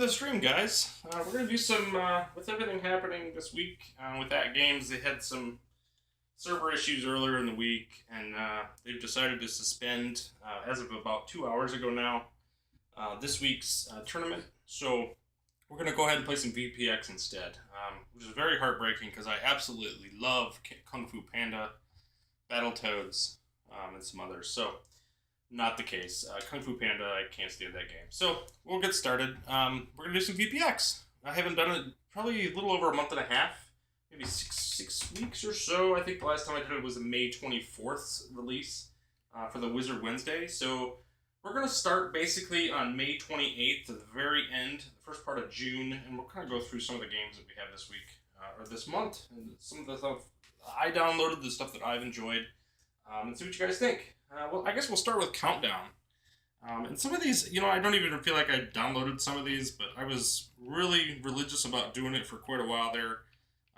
the stream, guys. We're going to do some, with everything happening this week with that games, they had some server issues earlier in the week, and they've decided to suspend, as of about 2 hours ago now, this week's tournament. So we're going to go ahead and play some VPX instead, which is very heartbreaking because I absolutely love Kung Fu Panda, Battletoads, and some others. So not the case. Kung Fu Panda, I can't stand that game. So we'll get started. We're going to do some VPX. I haven't done it probably a little over a month and a half, maybe six weeks or so. I think the last time I did it was a May 24th release for the Wizard Wednesday. So we're going to start basically on May 28th at the very end, the first part of June, and we'll kind of go through some of the games that we have this week, or this month, and some of the stuff I downloaded, the stuff that I've enjoyed, and see what you guys think. Well, I guess we'll start with Countdown. And some of these, I don't even feel like I downloaded some of these, but I was really religious about doing it for quite a while there.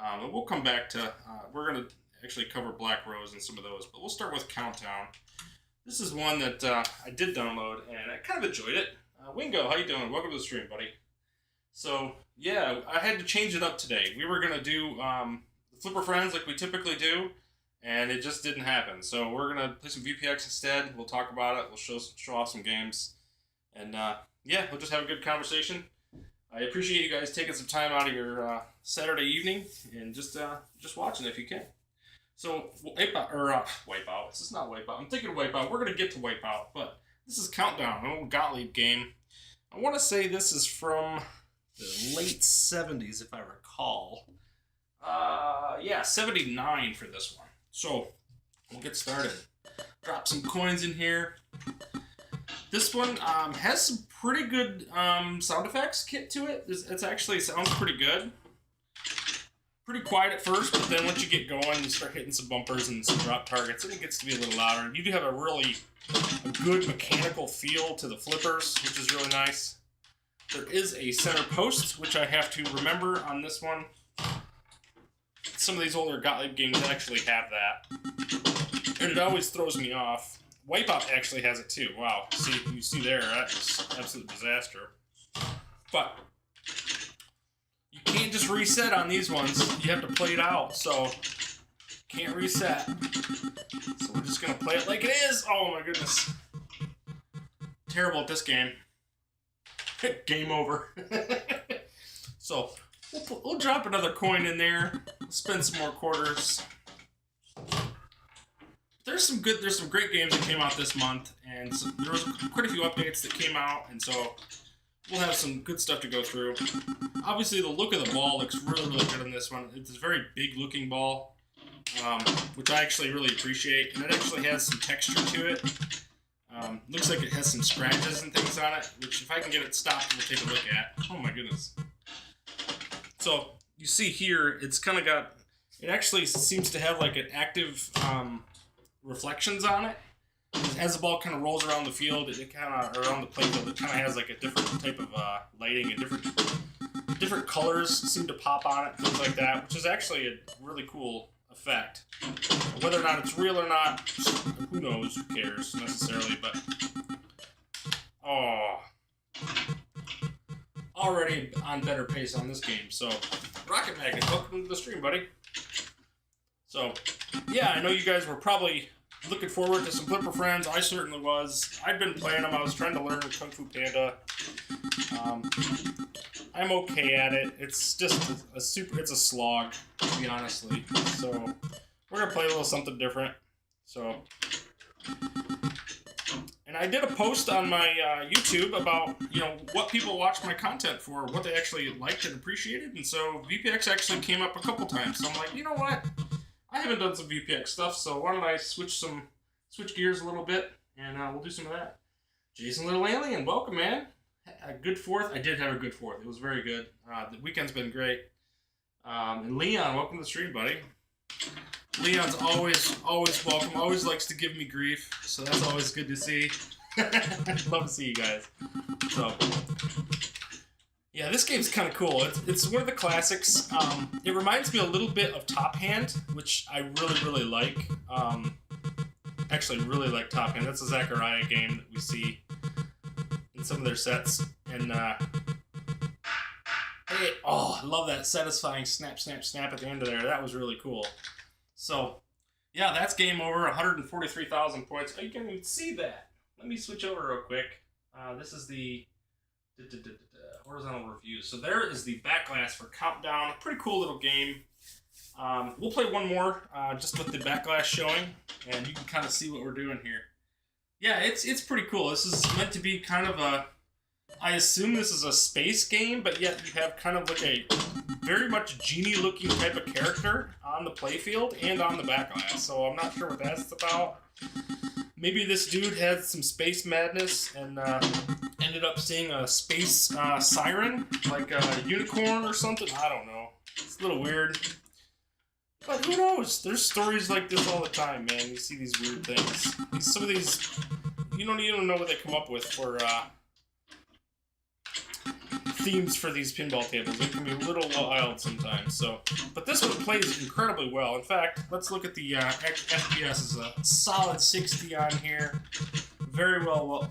And we'll come back to, we're going to actually cover Black Rose and some of those, but we'll start with Countdown. This is one that I did download, and I kind of enjoyed it. Wingo, how you doing? Welcome to the stream, buddy. So, yeah, I had to change it up today. We were going to do the Flipper Friends like we typically do, and it just didn't happen. So we're going to play some VPX instead. We'll talk about it. We'll show off some games. And, yeah, we'll just have a good conversation. I appreciate you guys taking some time out of your Saturday evening and just watching if you can. So, Wipeout. This is not Wipeout. I'm thinking Wipeout. We're going to get to Wipeout, but this is Countdown, an old Gottlieb game. I want to say this is from the late 70s, if I recall. Yeah, 79 for this one. So, we'll get started. Drop some coins in here. This one has some pretty good sound effects kit to it. It actually sounds pretty good. Pretty quiet at first, but then once you get going, you start hitting some bumpers and some drop targets, and it gets to be a little louder. You do have a good mechanical feel to the flippers, which is really nice. There is a center post, which I have to remember on this one. Some of these older Gottlieb games actually have that, and it always throws me off. Wipeout actually has it too. Wow, you see there, that is an absolute disaster. But you can't just reset on these ones. You have to play it out, so can't reset. So we're just gonna play it like it is. Oh my goodness. Terrible at this game. Game over. So we'll drop another coin in there. We'll spend some more quarters. There's some great games that came out this month, and there was quite a few updates that came out, and so we'll have some good stuff to go through. Obviously, the look of the ball looks really, really good on this one. It's a very big-looking ball, which I actually really appreciate, and it actually has some texture to it. Looks like it has some scratches and things on it, which if I can get it stopped, we'll take a look at. Oh my goodness. So, you see here, it's kind of got, it actually seems to have like an active reflections on it. As the ball kind of rolls around the field, it kind of around the playfield, it kind of has like a different type of lighting, and different colors seem to pop on it, things like that, which is actually a really cool effect. Whether or not it's real or not, who knows? Who cares necessarily? But already on better pace on this game. So, Rocket Magnet, welcome to the stream, buddy. So, yeah, I know you guys were probably looking forward to some Flipper Friends. I certainly was. I've been playing them. I was trying to learn Kung Fu Panda. I'm okay at it. It's just it's a slog, to be honestly. So we're gonna play a little something different. So, and I did a post on my YouTube about what people watch my content for, what they actually liked and appreciated, and so VPX actually came up a couple times. So I'm like, you know what? I haven't done some VPX stuff, so why don't I switch gears a little bit, and we'll do some of that. Jason Little Alien, welcome, man. A good fourth. I did have a good fourth. It was very good. The weekend's been great. And Leon, welcome to the stream, buddy. Leon's always welcome. Always likes to give me grief, so that's always good to see. Love to see you guys. So, yeah, this game's kind of cool. It's one of the classics. It reminds me a little bit of Top Hand, which I really, really like. Actually, really like Top Hand. That's a Zachariah game that we see in some of their sets. And I love that satisfying snap, snap, snap at the end of there. That was really cool. So, yeah, that's game over. 143,000 points. Oh, you can't even see that. Let me switch over real quick. This is the horizontal review. So there is the back glass for Countdown. A pretty cool little game. We'll play one more just with the back glass showing, and you can kind of see what we're doing here. Yeah, it's pretty cool. This is meant to be kind of a... I assume this is a space game, but yet you have kind of like a very much genie-looking type of character on the playfield and on the back glass. So I'm not sure what that's about. Maybe this dude had some space madness and ended up seeing a space siren, like a unicorn or something. I don't know. It's a little weird. But who knows? There's stories like this all the time, man. You see these weird things. Some of these, you don't even know what they come up with for themes for these pinball tables. It can be a little wild sometimes. So, but this one plays incredibly well. In fact, let's look at the FPS. Is a solid 60 on here. Very well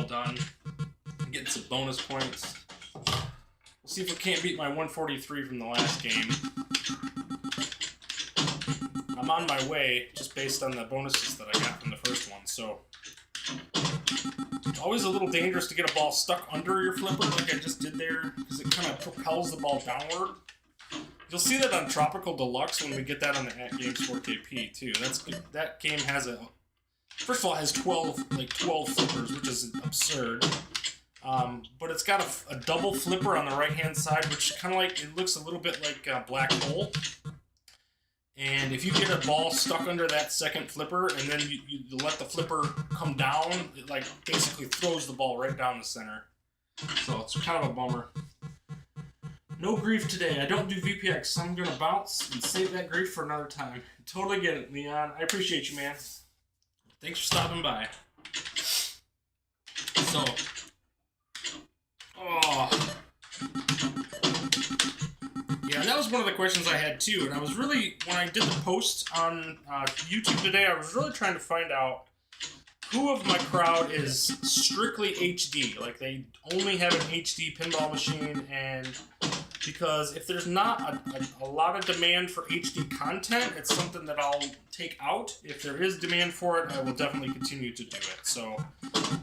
done. I'm getting some bonus points. We'll see if we can't beat my 143 from the last game. I'm on my way, just based on the bonuses that I got from the first one, so... It's always a little dangerous to get a ball stuck under your flipper, like I just did there, because it kind of propels the ball downward. You'll see that on Tropical Deluxe when we get that on the At Games 4KP, too. That game has a... First of all, it has 12 flippers, which is absurd. But it's got a double flipper on the right-hand side, which kind of like... It looks a little bit like a black hole. And if you get a ball stuck under that second flipper, and then you let the flipper come down, it like basically throws the ball right down the center. So it's kind of a bummer. No grief today. I don't do VPX, so I'm going to bounce and save that grief for another time. Totally get it, Leon. I appreciate you, man. Thanks for stopping by. So, yeah, that was one of the questions I had too, and I was really, when I did the post on YouTube today, I was really trying to find out who of my crowd is strictly HD, like they only have an HD pinball machine, and because if there's not a lot of demand for HD content, it's something that I'll take out. If there is demand for it, I will definitely continue to do it. So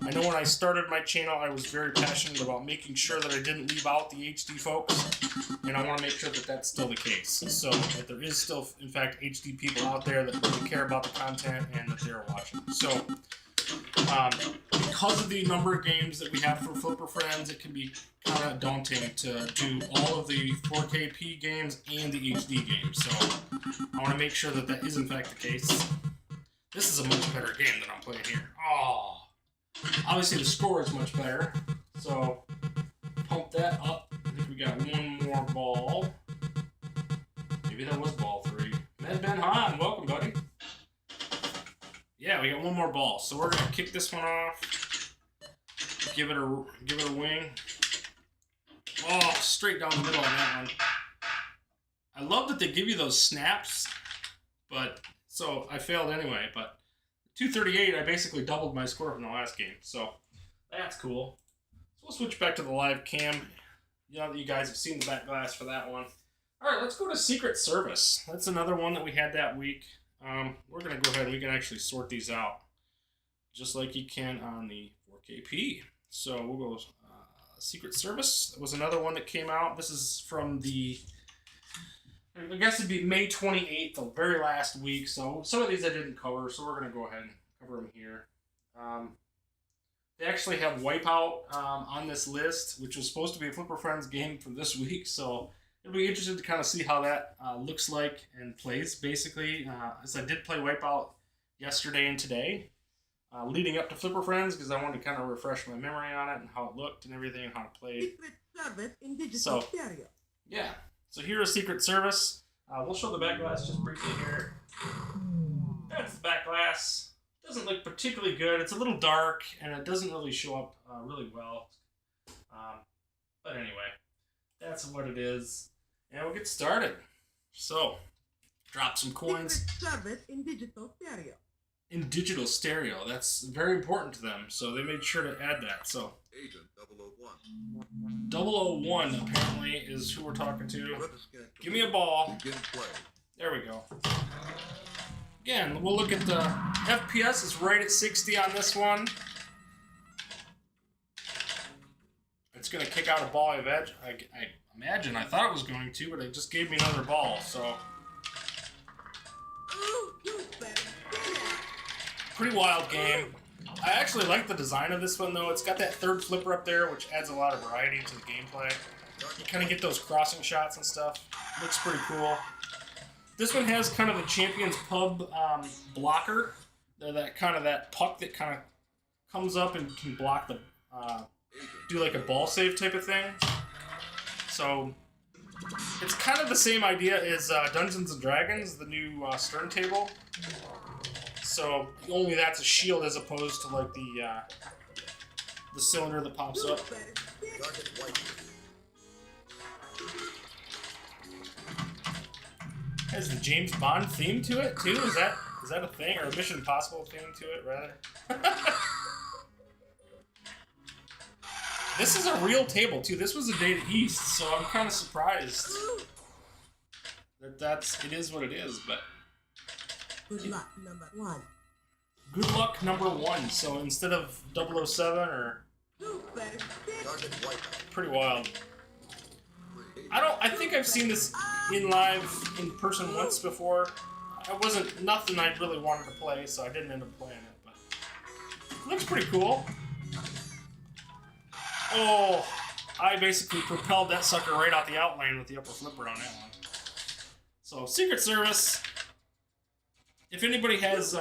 I know when I started my channel, I was very passionate about making sure that I didn't leave out the HD folks, and I want to make sure that that's still the case. So that there is still, in fact, HD people out there that really care about the content and that they're watching. So because of the number of games that we have for Flipper Friends, it can be kind of daunting to do all of the 4KP games and the HD games. So I want to make sure that that is in fact the case. This is a much better game than I'm playing here. Oh, obviously the score is much better. So pump that up. I think we got one more ball. Maybe that was ball 3. Med Ben Han, welcome, buddy. Yeah, we got one more ball, so we're gonna kick this one off. Give it a wing. Oh, straight down the middle on that one. I love that they give you those snaps, but so I failed anyway. But 238, I basically doubled my score from the last game, so that's cool. So we'll switch back to the live cam. You know that you guys have seen the back glass for that one. All right, let's go to Secret Service. That's another one that we had that week. We're going to go ahead and we can actually sort these out just like you can on the 4KP. So we'll go Secret Service. That was another one that came out. This is from the, I guess it'd be May 28th, the very last week. So some of these I didn't cover, so we're going to go ahead and cover them here. They actually have Wipeout on this list, which was supposed to be a Flipper Friends game for this week. So it'll be interesting to kind of see how that looks like and plays, basically. As I did play Wipeout yesterday and today, leading up to Flipper Friends, because I wanted to kind of refresh my memory on it and how it looked and everything and how it played. So, yeah. So here's Secret Service. We'll show the back glass just briefly here. That's the back glass. Doesn't look particularly good. It's a little dark, and it doesn't really show up really well. But anyway, that's what it is. And we'll get started. So, drop some coins. Service in digital stereo. in digital stereo. That's very important to them, so they made sure to add that. So Agent 001. 001 apparently is who we're talking to. Give me a ball. Begin play. There we go. Again, we'll look at the FPS is right at 60 on this one. It's going to kick out a ball. I imagine. I thought it was going to, but it just gave me another ball. So pretty wild game. I actually like the design of this one, though. It's got that third flipper up there, which adds a lot of variety to the gameplay. You kind of get those crossing shots and stuff. Looks pretty cool. This one has kind of a Champions Pub blocker. That puck that kind of comes up and can block the, do like a ball save type of thing. So it's kind of the same idea as Dungeons and Dragons, the new Stern table. So only that's a shield as opposed to like the cylinder that pops up. Has the James Bond theme to it too? Is that a thing, or a Mission Impossible theme to it rather? This is a real table too. This was a Data East, so I'm kind of surprised that it is what it is. But good luck, number one. Good luck, number one. So instead of 007 or pretty wild. I think I've seen this in person once before. It wasn't nothing I really wanted to play, so I didn't end up playing it, but it looks pretty cool. Oh, I basically propelled that sucker right out the outlane with the upper flipper on that one. So, Secret Service. If anybody has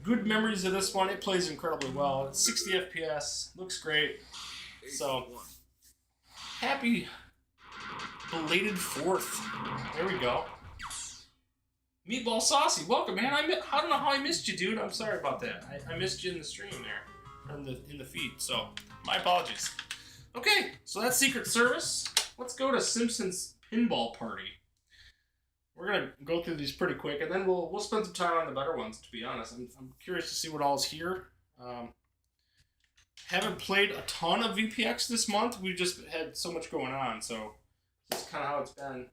good memories of this one, it plays incredibly well. It's 60 FPS, looks great. So, happy belated 4th. There we go. Meatball Saucy, welcome, man. I don't know how I missed you, dude. I'm sorry about that. I missed you in the stream there, in the feed. So my apologies. Okay, so that's Secret Service. Let's go to Simpsons Pinball Party. We're gonna go through these pretty quick, and then we'll spend some time on the better ones. To be honest, I'm curious to see what all's here. Haven't played a ton of VPX this month. We've just had so much going on, so this is kind of how it's been.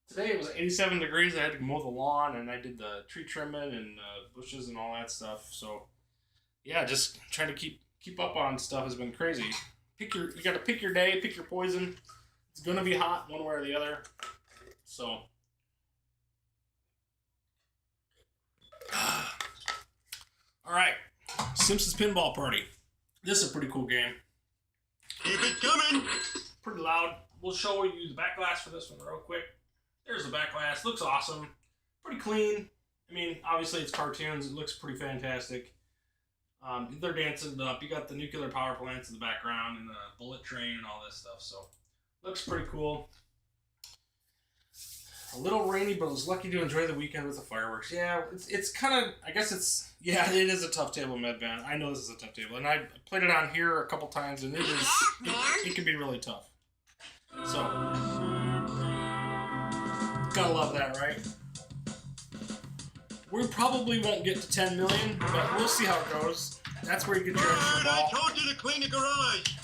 Today it was 87 degrees. I had to mow the lawn, and I did the tree trimming and bushes and all that stuff. So, yeah, just trying to keep up on stuff has been crazy. You got to pick your day, pick your poison. It's gonna be hot one way or the other. So, all right, Simpsons Pinball Party. This is a pretty cool game. Keep it coming. Pretty loud. We'll show you the back glass for this one real quick. There's the back glass. Looks awesome. Pretty clean. I mean, obviously it's cartoons. It looks pretty fantastic. They're dancing it up. You got the nuclear power plants in the background and the bullet train and all this stuff. So, looks pretty cool. A little rainy, but I was lucky to enjoy the weekend with the fireworks. Yeah, it's kind of, I guess it's, yeah, it is a tough table, Medvan. I know this is a tough table. And I played it on here a couple times, and it can be really tough. So, gotta love that, right? We probably won't get to 10 million, but we'll see how it goes. That's where you get your extra ball. I told you to clean the garage.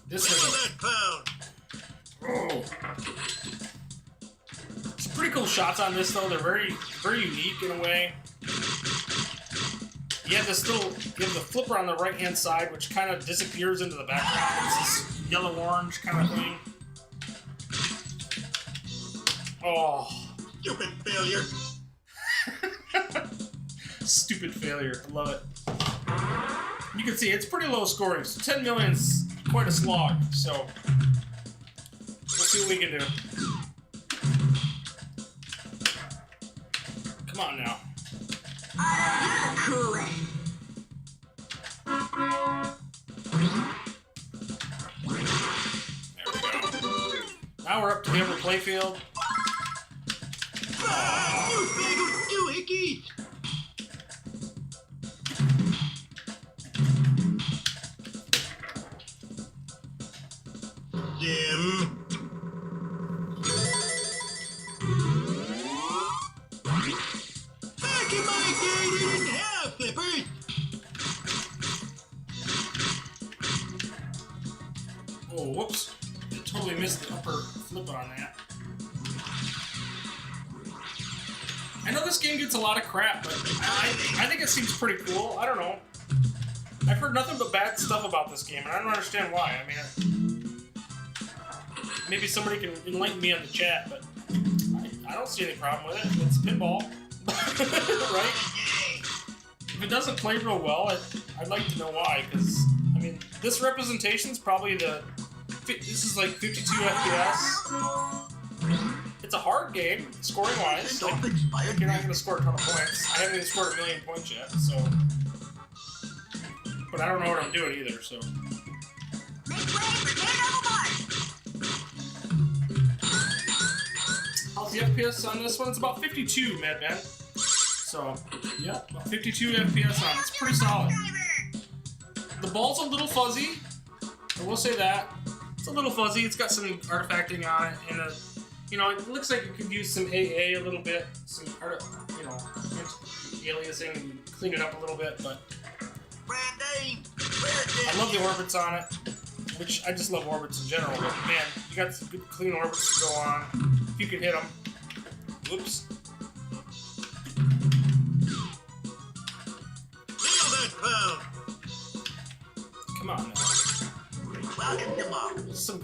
This is oh, some pretty cool shots on this though. They're very, very unique in a way. You have the flipper on the right hand side, which kind of disappears into the background. It's this yellow-orange kind of thing. Oh. Stupid failure. Stupid failure. I love it. You can see it's pretty low scoring. So 10 million's quite a slog. So we'll see what we can do. Come on now. Cool. There we go. Now we're up to the upper playfield. You bagel doohickeys! Jim. Oh, whoops. Totally missed the upper flip on that. I know this game gets a lot of crap, but I think it seems pretty cool. I don't know. I've heard nothing but bad stuff about this game, and I don't understand why. I mean, maybe somebody can enlighten me on the chat, but I don't see any problem with it. It's pinball, right? If it doesn't play real well, I'd like to know why, because, I mean, this representation's probably this is like 52 FPS. It's a hard game, scoring-wise. Like, you're not going to score a ton of points. I haven't even scored a million points yet, so... But I don't know what I'm doing either, so... How's the FPS on this one? It's about 52, Madman. So, yeah, about 52 FPS on it. It's pretty solid. The ball's a little fuzzy. I will say that. It's a little fuzzy. It's got some artifacting on it, and you know, it looks like it could use some AA a little bit, some aliasing and clean it up a little bit, but I love the orbits on it, which I just love orbits in general, but man, you got some good clean orbits to go on, if you can hit them. Whoops. Come on now.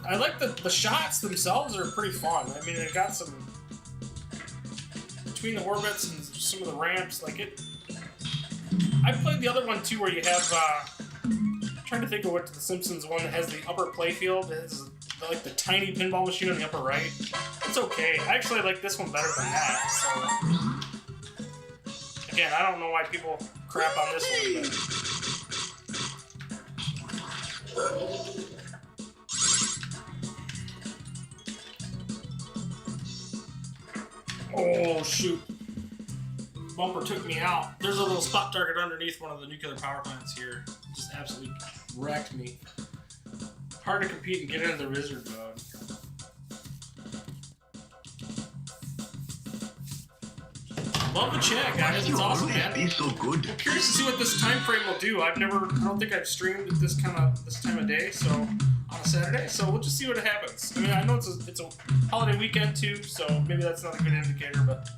I like the shots themselves are pretty fun. I mean, they've got some between the orbits and some of the ramps. Like it, I played the other one too, where you have. I'm trying to think of what the Simpsons one that has the upper playfield. It has like the tiny pinball machine on the upper right. It's okay. I actually like this one better than that. So again, I don't know why people crap on this one, but. Oh, shoot. Bumper took me out. There's a little spot target underneath one of the nuclear power plants here. Just absolutely wrecked me. Hard to compete and get into the wizard mode. Love the chat, guys. It's awesome, man. Be so good. I'm curious to see what this time frame will do. I don't think I've streamed at this time of day, so on a Saturday. So we'll just see what happens. I mean, I know it's a holiday weekend too, so maybe that's not a good indicator, but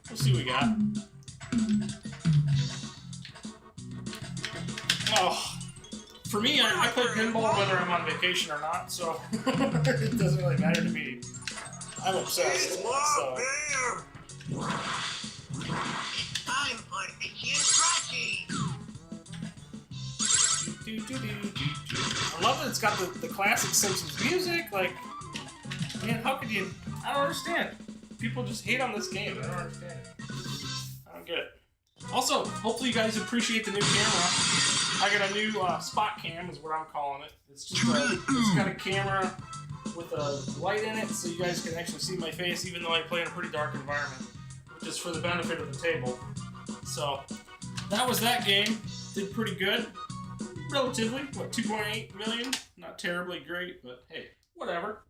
we'll see what we got. Oh, for me, I play pinball whether I'm on vacation or not, so it doesn't really matter to me. I'm obsessed. So. Time for itchy and scratchy. I love that it's got the classic Simpsons music. Like, man, how could you? I don't understand. People just hate on this game. I don't understand it. I don't get it. Also, hopefully you guys appreciate the new camera. I got a new spot cam, is what I'm calling it. It's just it's got a camera with a light in it, so you guys can actually see my face, even though I play in a pretty dark environment, which is for the benefit of the table. So that was that game. Did pretty good. Relatively. What, 2.8 million? Not terribly great, but hey, whatever.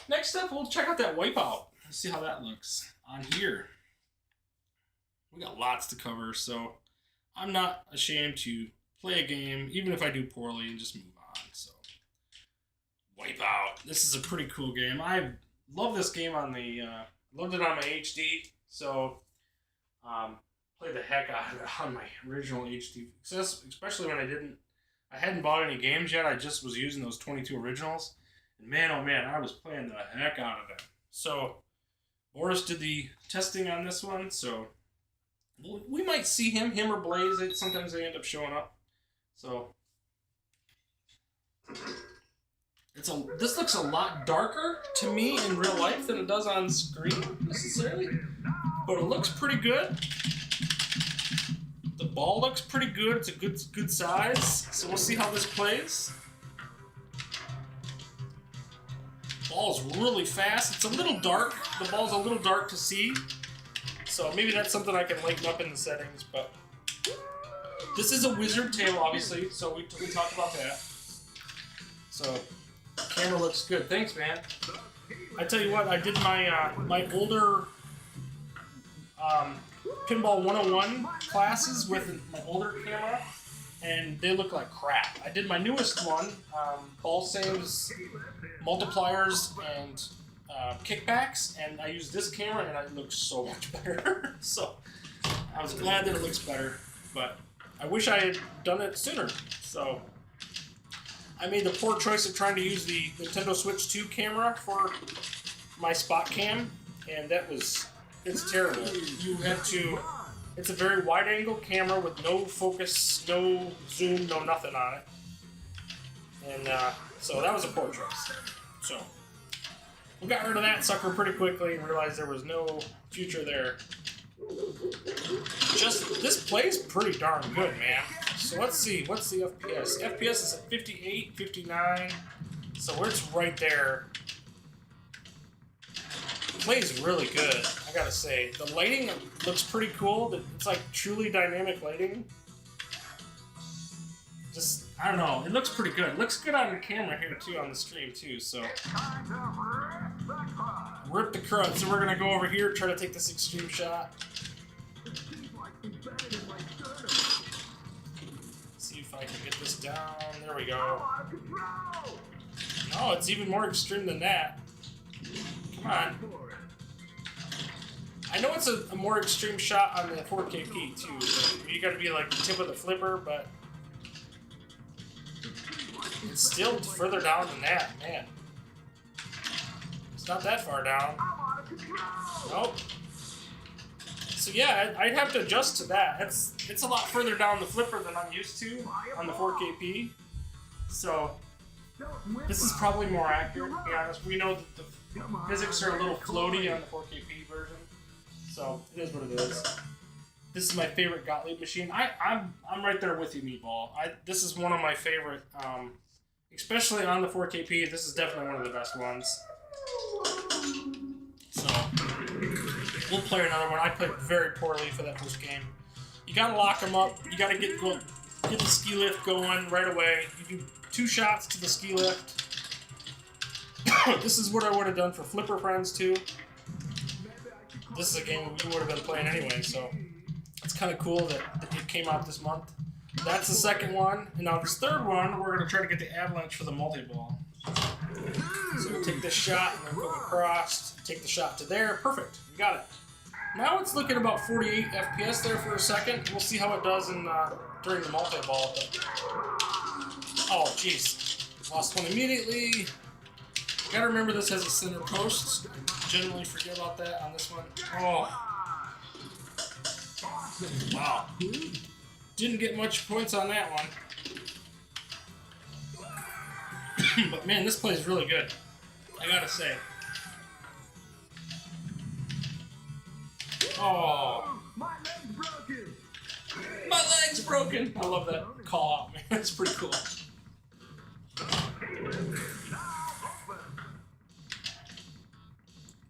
Next up, we'll check out that Wipeout. Let's see how that looks on here. We got lots to cover, so I'm not ashamed to play a game, even if I do poorly, and just move on. So, Wipeout. This is a pretty cool game. I love this game on the, loved it on my HD, so played the heck out of it on my original HD, especially when I hadn't bought any games yet. I just was using those 22 originals, and man, oh man, I was playing the heck out of them. So, Boris did the testing on this one, so we might see him or Blaze. Sometimes they end up showing up. So this looks a lot darker to me in real life than it does on screen necessarily, but it looks pretty good. The ball looks pretty good. It's a good size. So we'll see how this plays. Ball's really fast. It's a little dark. The ball's a little dark to see. So maybe that's something I can lighten up in the settings, but this is a wizard tail, obviously, so we talked about that. So, camera looks good. Thanks, man. I tell you what, I did my older Pinball 101 classes with my older camera, and they look like crap. I did my newest one, ball saves, multipliers, and kickbacks, and I used this camera, and it looks so much better. So I was glad that it looks better, but I wish I had done it sooner. So I made the poor choice of trying to use the Nintendo Switch 2 camera for my spot cam, and it's terrible. You have to, it's a very wide angle camera with no focus, no zoom, no nothing on it. And so that was a poor choice. So we got rid of that sucker pretty quickly and realized there was no future there. Just, this plays pretty darn good, man. So let's see, what's the FPS? FPS is at 58, 59, so it's right there. It plays really good, I gotta say. The lighting looks pretty cool. It's like truly dynamic lighting. Just, I don't know, it looks pretty good. It looks good on the camera here too, on the stream too, so. Rip the crud. So we're gonna go over here, try to take this extreme shot. See if I can get this down. There we go. No, it's even more extreme than that. Come on. I know it's a more extreme shot on the 4KP too. But you gotta be like the tip of the flipper, but it's still further down than that, man. It's not that far down. Nope. So yeah, I'd have to adjust to that. It's a lot further down the flipper than I'm used to on the 4KP. So this is probably more accurate, to be honest. We know that the physics are a little floaty on the 4KP version. So it is what it is. This is my favorite Gottlieb machine. I'm right there with you, Meatball. This is one of my favorite, especially on the 4KP. This is definitely one of the best ones. So we'll play another one. I played very poorly for that first game. You gotta lock them up. You gotta get the ski lift going right away. You do 2 shots to the ski lift. This is what I would have done for Flipper Friends too. This is a game we would have been playing anyway, so it's kind of cool that it came out this month. That's the second one, and now this third one, we're gonna try to get the Avalanche for the multi-ball. So we'll take this shot and then go across, take the shot to there. Perfect, we got it. Now it's looking about 48 FPS there for a second. We'll see how it does during the multi-ball. But... oh, jeez. Lost one immediately. Gotta remember this has a center post. I generally forget about that on this one. Oh. Wow. Didn't get much points on that one. But man, this plays really good. I gotta say. Oh. My leg's broken. My leg's broken. I love that call out, man. That's pretty cool.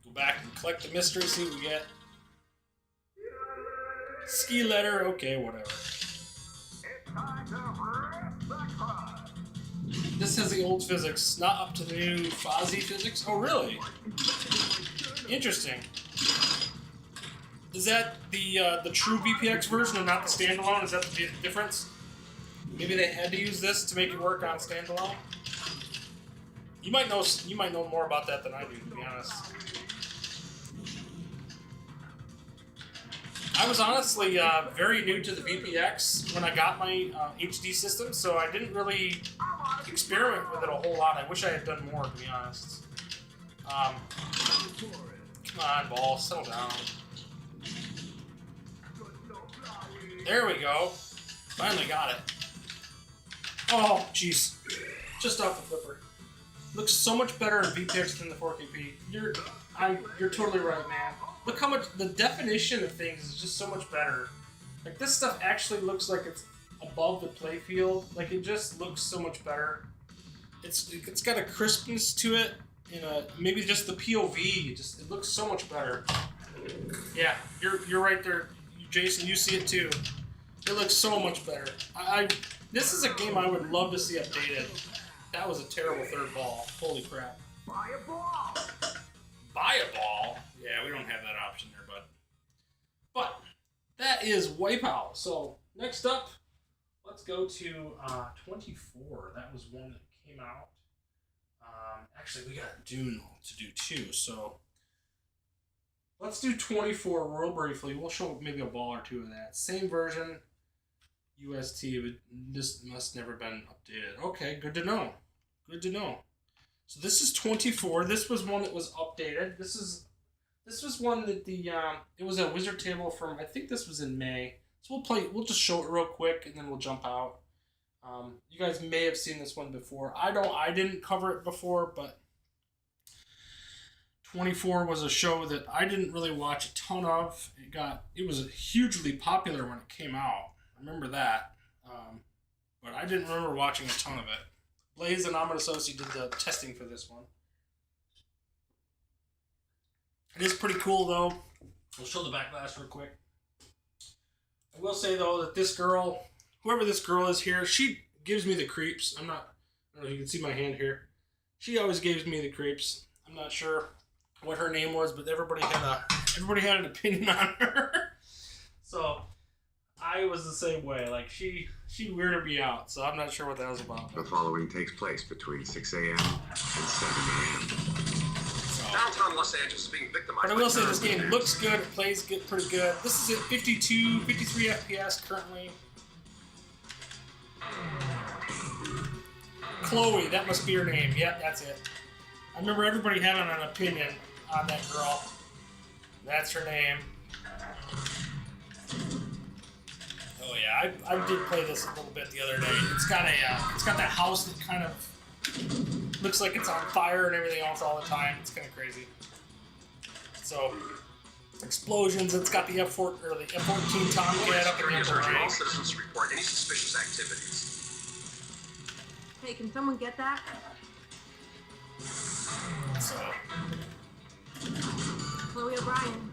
Go back and collect the mystery, see what we get. Ski letter, okay, whatever. This has the old physics, not up to the new Fozzie physics. Oh, really? Interesting. Is that the true VPX version and not the standalone? Is that the difference? Maybe they had to use this to make it work on standalone. You might know more about that than I do, to be honest. I was honestly very new to the VPX when I got my HD system, so I didn't really experiment with it a whole lot. I wish I had done more, to be honest. Come on, ball, settle down. There we go. Finally got it. Oh, jeez. Just off the flipper. Looks so much better in VPX than the 4KP. You're totally right, man. Look how much the definition of things is just so much better. Like this stuff actually looks like it's above the play field. Like it just looks so much better. It's got a crispness to it. Maybe just the POV. It looks so much better. Yeah, you're right there, Jason. You see it too. It looks so much better. This is a game I would love to see updated. That was a terrible third ball. Holy crap. Buy a ball. Buy a ball? Yeah, we don't have that option there, bud. But that is Wipeout. So next up, let's go to 24. That was one that came out. Actually, we got Dune to do too, so let's do 24 real briefly. We'll show maybe a ball or two of that. Same version, UST, but this must never been updated. Okay, good to know. Good to know. So this is 24. This was one that was updated. This was one that it was a wizard table from, I think this was in May. So we'll just show it real quick and then we'll jump out. You guys may have seen this one before. I didn't cover it before, but 24 was a show that I didn't really watch a ton of. It was hugely popular when it came out. I remember that. But I didn't remember watching a ton of it. Blaze and Ahmed Associate did the testing for this one. It is pretty cool though. We'll show the back glass real quick. I will say though that this girl, whoever this girl is here, she gives me the creeps. I don't know if you can see my hand here. She always gives me the creeps. I'm not sure what her name was, but everybody had an opinion on her. So I was the same way. Like she weirded me out. So I'm not sure what that was about. The following takes place between 6 a.m. and 7 a.m. Downtown Los Angeles is being victimized. But I will say this game looks good. It plays good, pretty good. This is at 53 FPS currently. Chloe, that must be her name. Yep, that's it. I remember everybody having an opinion on that girl. That's her name. Oh yeah, I did play this a little bit the other day. It's got that house that kind of looks like it's on fire and everything else all the time. It's kind of crazy. So explosions. It's got the F14 Tomcat up in the upper All rank. citizens report any suspicious activities. Hey, can someone get that? So Chloe O'Brien.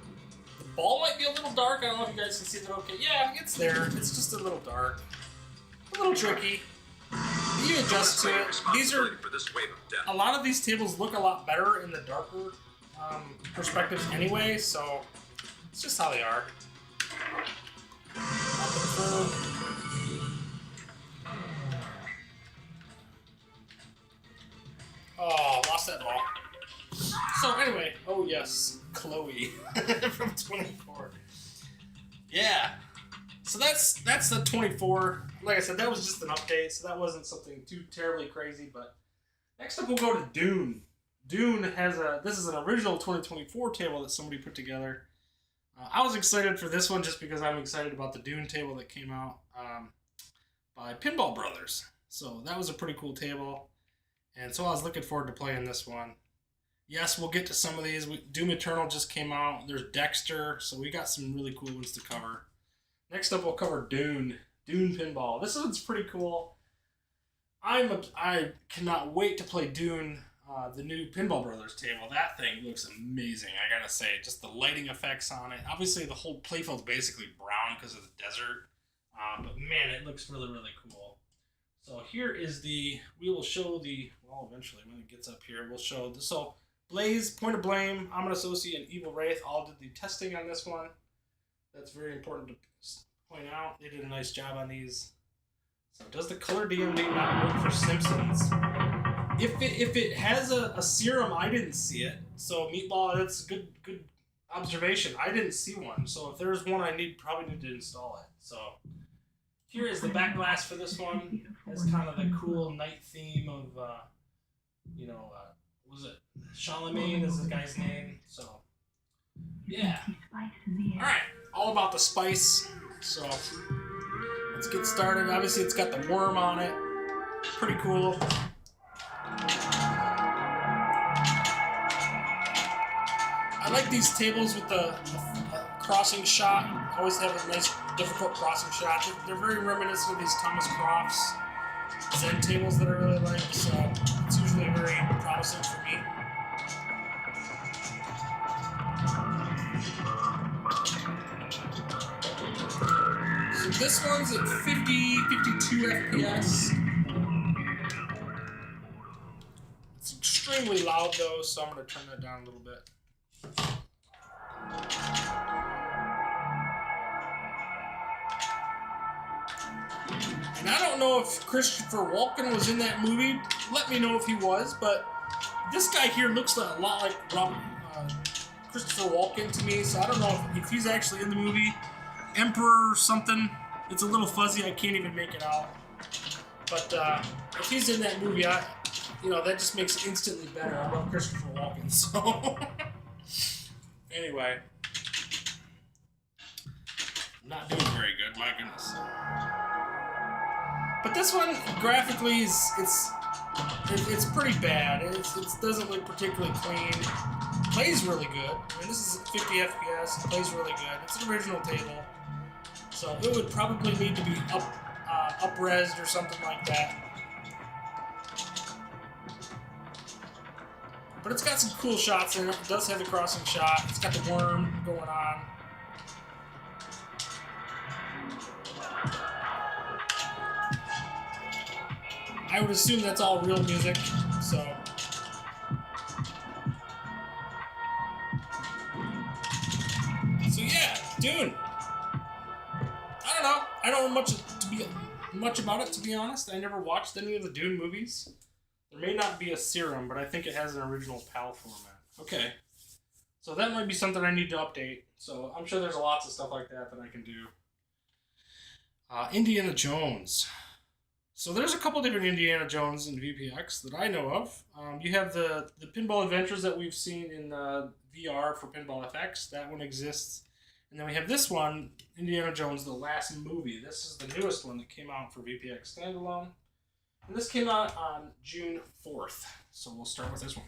the ball might be a little dark. I don't know if you guys can see that. Okay, yeah, it's there. It's just a little dark, a little tricky. You adjust to it. These are For this wave of death. a lot of these tables look a lot better in the darker perspectives anyway. So it's just how they are. Oh, lost that ball. So anyway, oh yes, Chloe from 24. Yeah. So that's the 24. Like I said, that was just an update, so that wasn't something too terribly crazy. But next up, we'll go to Dune. Dune this is an original 2024 table that somebody put together. I was excited for this one just because I'm excited about the Dune table that came out by Pinball Brothers. So that was a pretty cool table. And so I was looking forward to playing this one. Yes, we'll get to some of these. Doom Eternal just came out. There's Dexter. So we got some really cool ones to cover. Next up, we'll cover Dune. Dune Pinball. This one's pretty cool. I cannot wait to play Dune, the new Pinball Brothers table. That thing looks amazing, I gotta say. Just the lighting effects on it. Obviously, the whole playfield's basically brown because of the desert. But man, it looks really, really cool. So here is we will show well, eventually when it gets up here, we'll show so Blaze, Point of Blame, Ahmed Associate, and Evil Wraith all did the testing on this one. That's very important to point out. They did a nice job on these. So does the color DMD not work for Simpsons? If it has a serum, I didn't see it. So Meatball, that's a good observation. I didn't see one. So if there's one, I probably need to install it. So here is the back glass for this one. It's kind of the cool night theme of, was it Charlemagne is the guy's name? So, yeah. All right, all about the spice. So let's get started. Obviously, it's got the worm on it. Pretty cool. I like these tables with the crossing shot. Always have a nice, difficult crossing shot. They're very reminiscent of these Thomas Crofts Zen tables that I really like, so it's usually very promising for me. So this one's at 52 FPS. It's extremely loud though, so I'm going to turn that down a little bit. And I don't know if Christopher Walken was in that movie. Let me know if he was, but this guy here looks a lot like Christopher Walken to me, so I don't know if he's actually in the movie. Emperor or something. It's a little fuzzy. I can't even make it out. But if he's in that movie, that just makes it instantly better. I love Christopher Walken, so... Anyway. Not doing very good, my goodness. But this one, graphically, it's pretty bad. It doesn't look particularly clean. Plays really good. I mean, this is 50 FPS. It plays really good. It's an original table. So it would probably need to be up-resed or something like that. But it's got some cool shots in it. It does have the crossing shot. It's got the worm going on. I would assume that's all real music, so... So yeah, Dune. I don't know. I don't know much about it, to be honest. I never watched any of the Dune movies. There may not be a serum, but I think it has an original PAL format. Okay. So that might be something I need to update. So I'm sure there's lots of stuff like that I can do. Indiana Jones. So there's a couple different Indiana Jones in VPX that I know of. You have the Pinball Adventures that we've seen in VR for Pinball FX. That one exists. And then we have this one, Indiana Jones, The Last Movie. This is the newest one that came out for VPX Standalone. And this came out on June 4th. So we'll start with this one.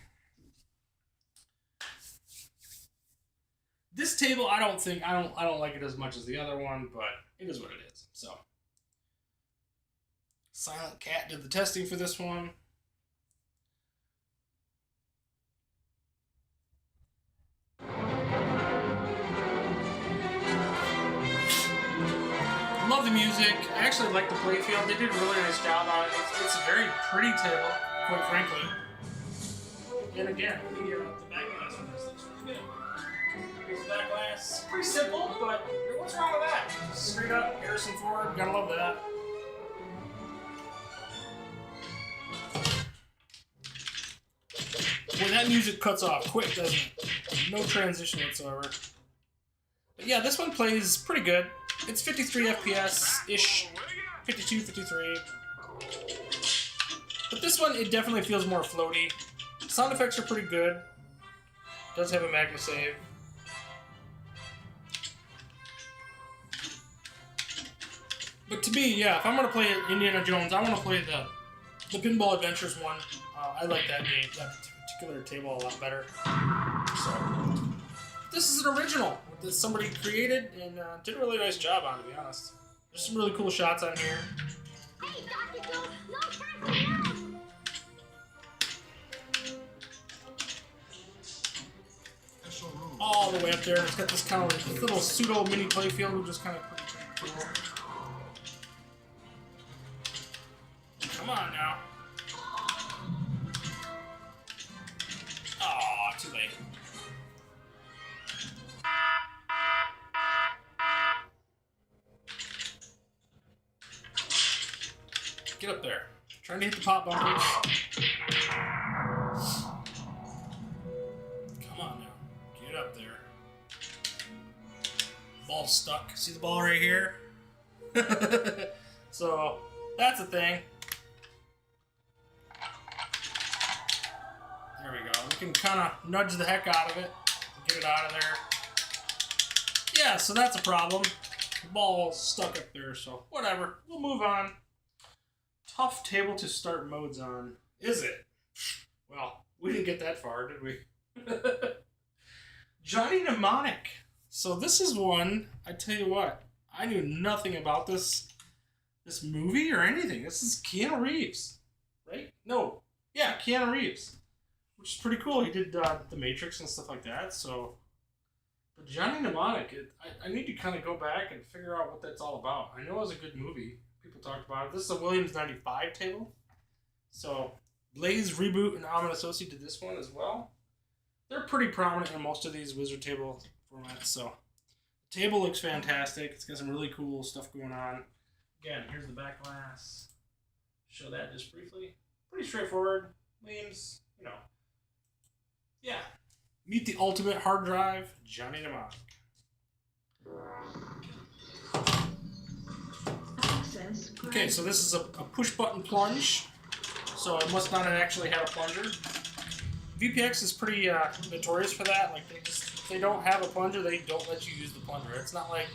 This table, I don't like it as much as the other one, but it is what it is. So Silent Cat did the testing for this one. Love the music. I actually like the playfield. They did a really nice job on it. It's a very pretty table, quite frankly. And again, the back glass for this looks really good. The back glass, pretty simple, but what's wrong with that? Just straight up Harrison Ford. Gotta love that. Boy, that music cuts off quick, doesn't it? No transition whatsoever. But yeah, this one plays pretty good. It's 53 FPS-ish. 52, 53. But this one, it definitely feels more floaty. Sound effects are pretty good. Does have a magna save. But to me, yeah, if I'm going to play Indiana Jones, I want to play the Pinball Adventures one. I like that game, that particular table a lot better. So, this is an original that somebody created and did a really nice job on, to be honest. There's some really cool shots on here. Hey, Dr. Jones, no time for now. All the way up there, and it's got this kind of like, this little pseudo mini playfield, which is kind of pretty cool. Come on now. Aw, too late. Get up there. Trying to hit the pop bumpers. Come on now. Get up there. Ball's stuck. See the ball right here? So, that's a thing. There we go. We can kind of nudge the heck out of it. Get it out of there. Yeah, so that's a problem. The ball's stuck up there, so whatever. We'll move on. Tough table to start modes on. Is it? Well, we didn't get that far, did we? Johnny Nemonic. So this is one, I tell you what, I knew nothing about this movie or anything. This is Keanu Reeves, right? No. Yeah, Keanu Reeves. Which is pretty cool. He did The Matrix and stuff like that, so... But Johnny Mnemonic, I need to kind of go back and figure out what that's all about. I know it was a good movie. People talked about it. This is a Williams 95 table. So, Blaze, Reboot, and Ominous OC did this one as well. They're pretty prominent in most of these Wizard table formats, so... The table looks fantastic. It's got some really cool stuff going on. Again, here's the back glass. Show that just briefly. Pretty straightforward. Names, you know. Yeah. Meet the ultimate hard drive, Johnny Nemonic. Okay, so this is a push-button plunge. So it must not have actually had a plunger. VPX is pretty notorious for that. Like if they don't have a plunger, they don't let you use the plunger. It's not like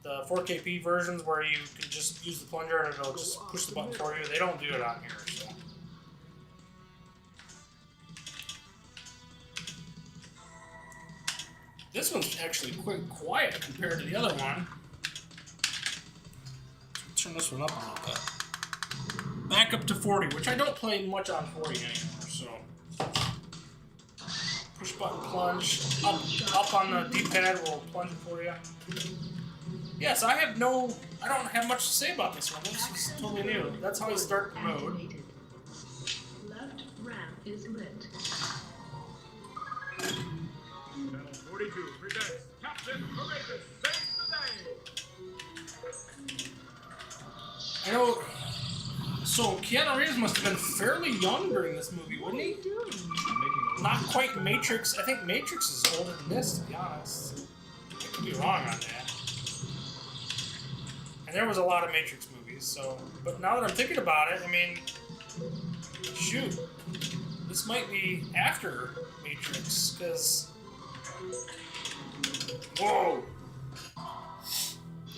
the 4KP versions where you can just use the plunger and it'll just push the button for you. They don't do it on here. So. This one's actually quite quiet compared to the other one. Turn this one up a little bit. Back up to 40, which I don't play much on 40 anymore, so. Push button plunge. Up on the D-pad will plunge for you. Yes, I don't have much to say about this one. This is totally new. That's how you start the mode. Left ramp is lit. Channel 42 presents Captain Courageous Saves the Day! I know. So Keanu Reeves must have been fairly young during this movie, wouldn't he? Not quite Matrix. I think Matrix is older than this, to be honest. I could be wrong on that. And there was a lot of Matrix movies, so. But now that I'm thinking about it, I mean, shoot, this might be after Matrix, because. Whoa!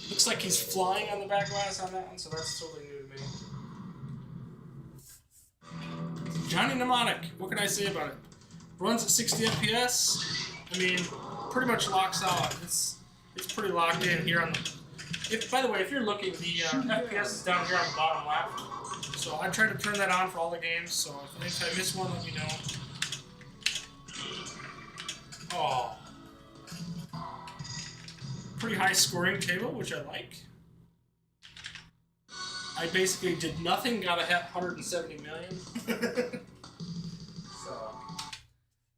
Looks like he's flying on the back glass on that one, so that's totally new to me. Johnny Nemonic, what can I say about it? Runs at 60 FPS. I mean, pretty much locks out. It's pretty locked in here on the. By the way, if you're looking, the FPS is down here on the bottom left. So I try to turn that on for all the games. So if I miss one, let me know. Oh. Pretty high scoring table, which I like. I basically did nothing, got a 170 million. So,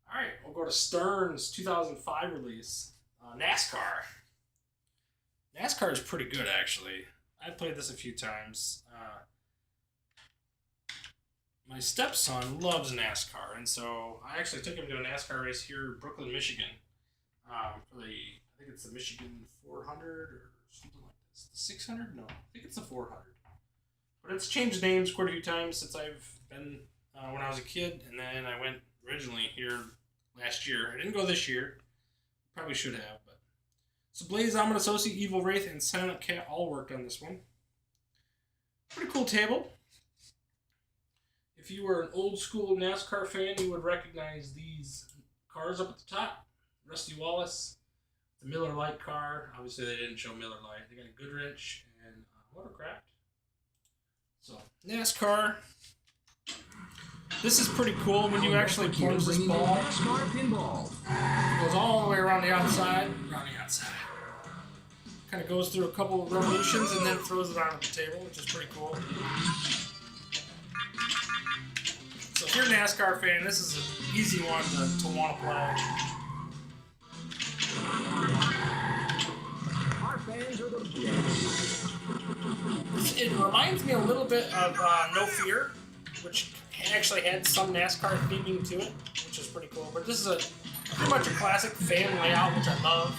alright, we'll go to Stern's 2005 release, NASCAR. NASCAR is pretty good, actually. I've played this a few times. My stepson loves NASCAR, and so I actually took him to a NASCAR race here in Brooklyn, Michigan. For the, I think it's the Michigan 400 or something like this. The 600? No, I think it's the 400. But it's changed names quite a few times since I've been when I was a kid, and then I went originally here last year. I didn't go this year. Probably should have, but. So Blaze, Ominous OC, Evil Wraith, and Silent Cat all worked on this one. Pretty cool table. If you were an old school NASCAR fan, you would recognize these cars up at the top. Rusty Wallace, the Miller Lite car. Obviously, they didn't show Miller Lite. They got a Goodrich and Watercraft. So, NASCAR. This is pretty cool when you actually plunge this ball. Nascar Pinball. It goes all the way around the outside. Kind of goes through a couple of revolutions and then throws it onto the table, which is pretty cool. So if you're a NASCAR fan, this is an easy one to want to play. Our fans are the best. It reminds me a little bit of No Fear, which actually had some NASCAR theming to it, which is pretty cool. But this is pretty much a classic fan layout, which I love.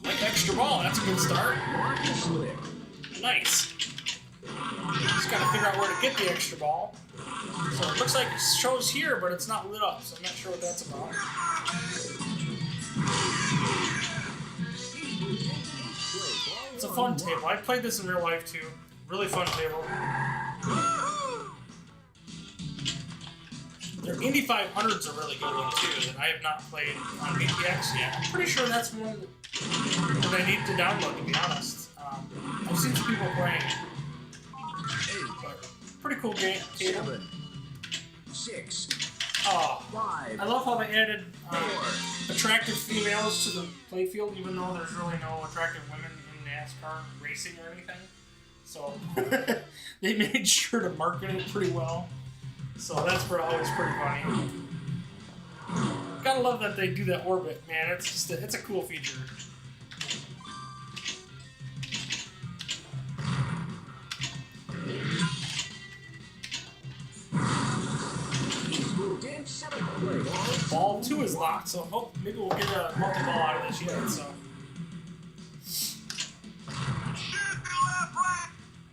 Like extra ball, that's a good start. Nice. Just gotta figure out where to get the extra ball. So it looks like it shows here, but it's not lit up, so I'm not sure what that's about. It's a fun table. I played this in real life too. Really fun table. Their Indy 500s are really good one too that I have not played on VPX yet. I'm pretty sure that's one that I need to download, to be honest. I've seen some people playing it. But pretty cool game. Table. 7, 6, Oh, 5, I love how they added attractive females to the playfield, even though there's really no attractive women in NASCAR racing or anything. So they made sure to market it pretty well. So that's always pretty funny. Gotta love that they do that orbit, man. It's just it's a cool feature. Ball 2 is locked, so maybe we'll get a multi-ball out of this yet. So.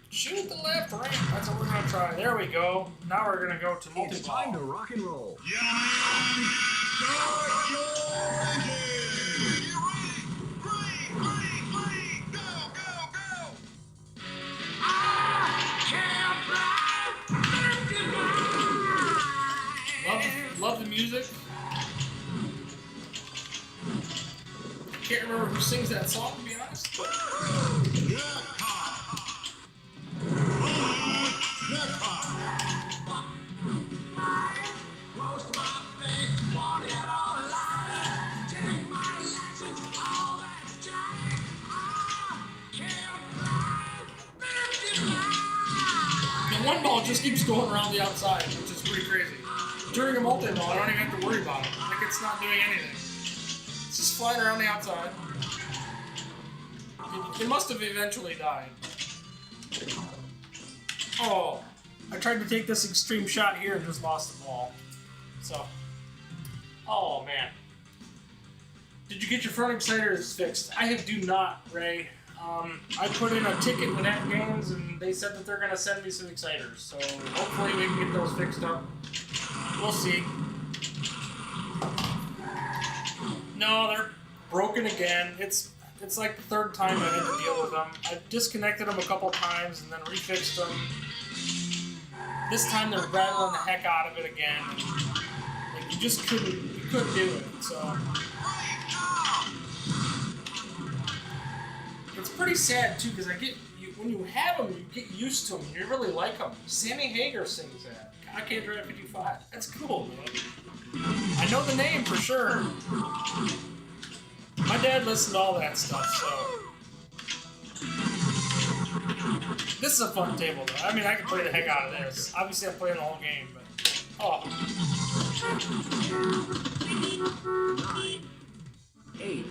Shoot the left, right. That's what we're gonna try. There we go. Now we're gonna go to multi-ball. It's time to rock and roll. Gentlemen, start your engine! You ready? Ready, go, go, go! Love the music. Can't remember who sings that song, to be honest. But the one ball just keeps going around the outside, which is pretty crazy. During a multi-ball, I don't even have to worry about it. Like, it's not doing anything. It's just flying around the outside. It must have eventually died. Oh, I tried to take this extreme shot here and just lost the ball. So, oh man. Did you get your front exciters fixed? I do not, Ray. I put in a ticket with VPX Games and they said that they're going to send me some exciters. So hopefully we can get those fixed up. We'll see. No, they're broken again. It's like the third time I had to deal with them. I've disconnected them a couple times and then refixed them. This time they're rattling the heck out of it again. Like, you just couldn't do it. So it's pretty sad too, because when you have them, you get used to them. You really like them. Sammy Hagar sings that. I Can't Drive 55. That's cool, man. I know the name for sure. My dad listened to all that stuff, so. This is a fun table, though. I mean, I can play the heck out of this. Obviously, I'm playing the whole game, but. Oh. 9, 8,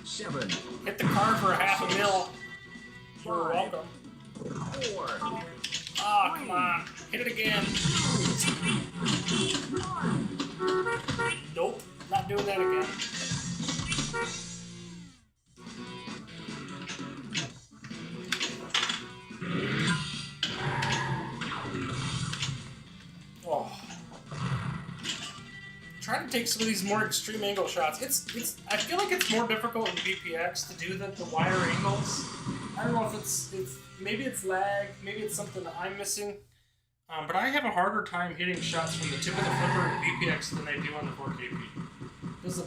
7. Hit the car for $500,000. You're welcome. 4. Oh, come on. Hit it again. Nope. Not doing that again. Oh. Trying to take some of these more extreme angle shots. I feel like it's more difficult in VPX to do the wider angles. I don't know if maybe it's lag, maybe it's something that I'm missing. But I have a harder time hitting shots from the tip of the flipper in VPX than I do on the 4KP. Does the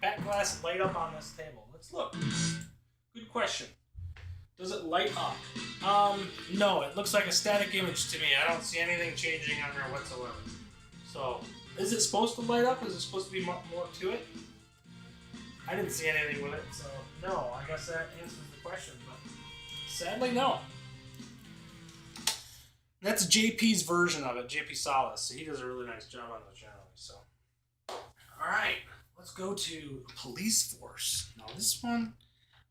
back glass light up on this table? Let's look. Good question. Does it light up? No, it looks like a static image to me. I don't see anything changing on there whatsoever. So, is it supposed to light up? Is it supposed to be more to it? I didn't see anything with it, so no, I guess that answers the question, but sadly, no. That's JP's version of it, JP Solace. So he does a really nice job on those generally. So, all right, let's go to Police Force. Now this one,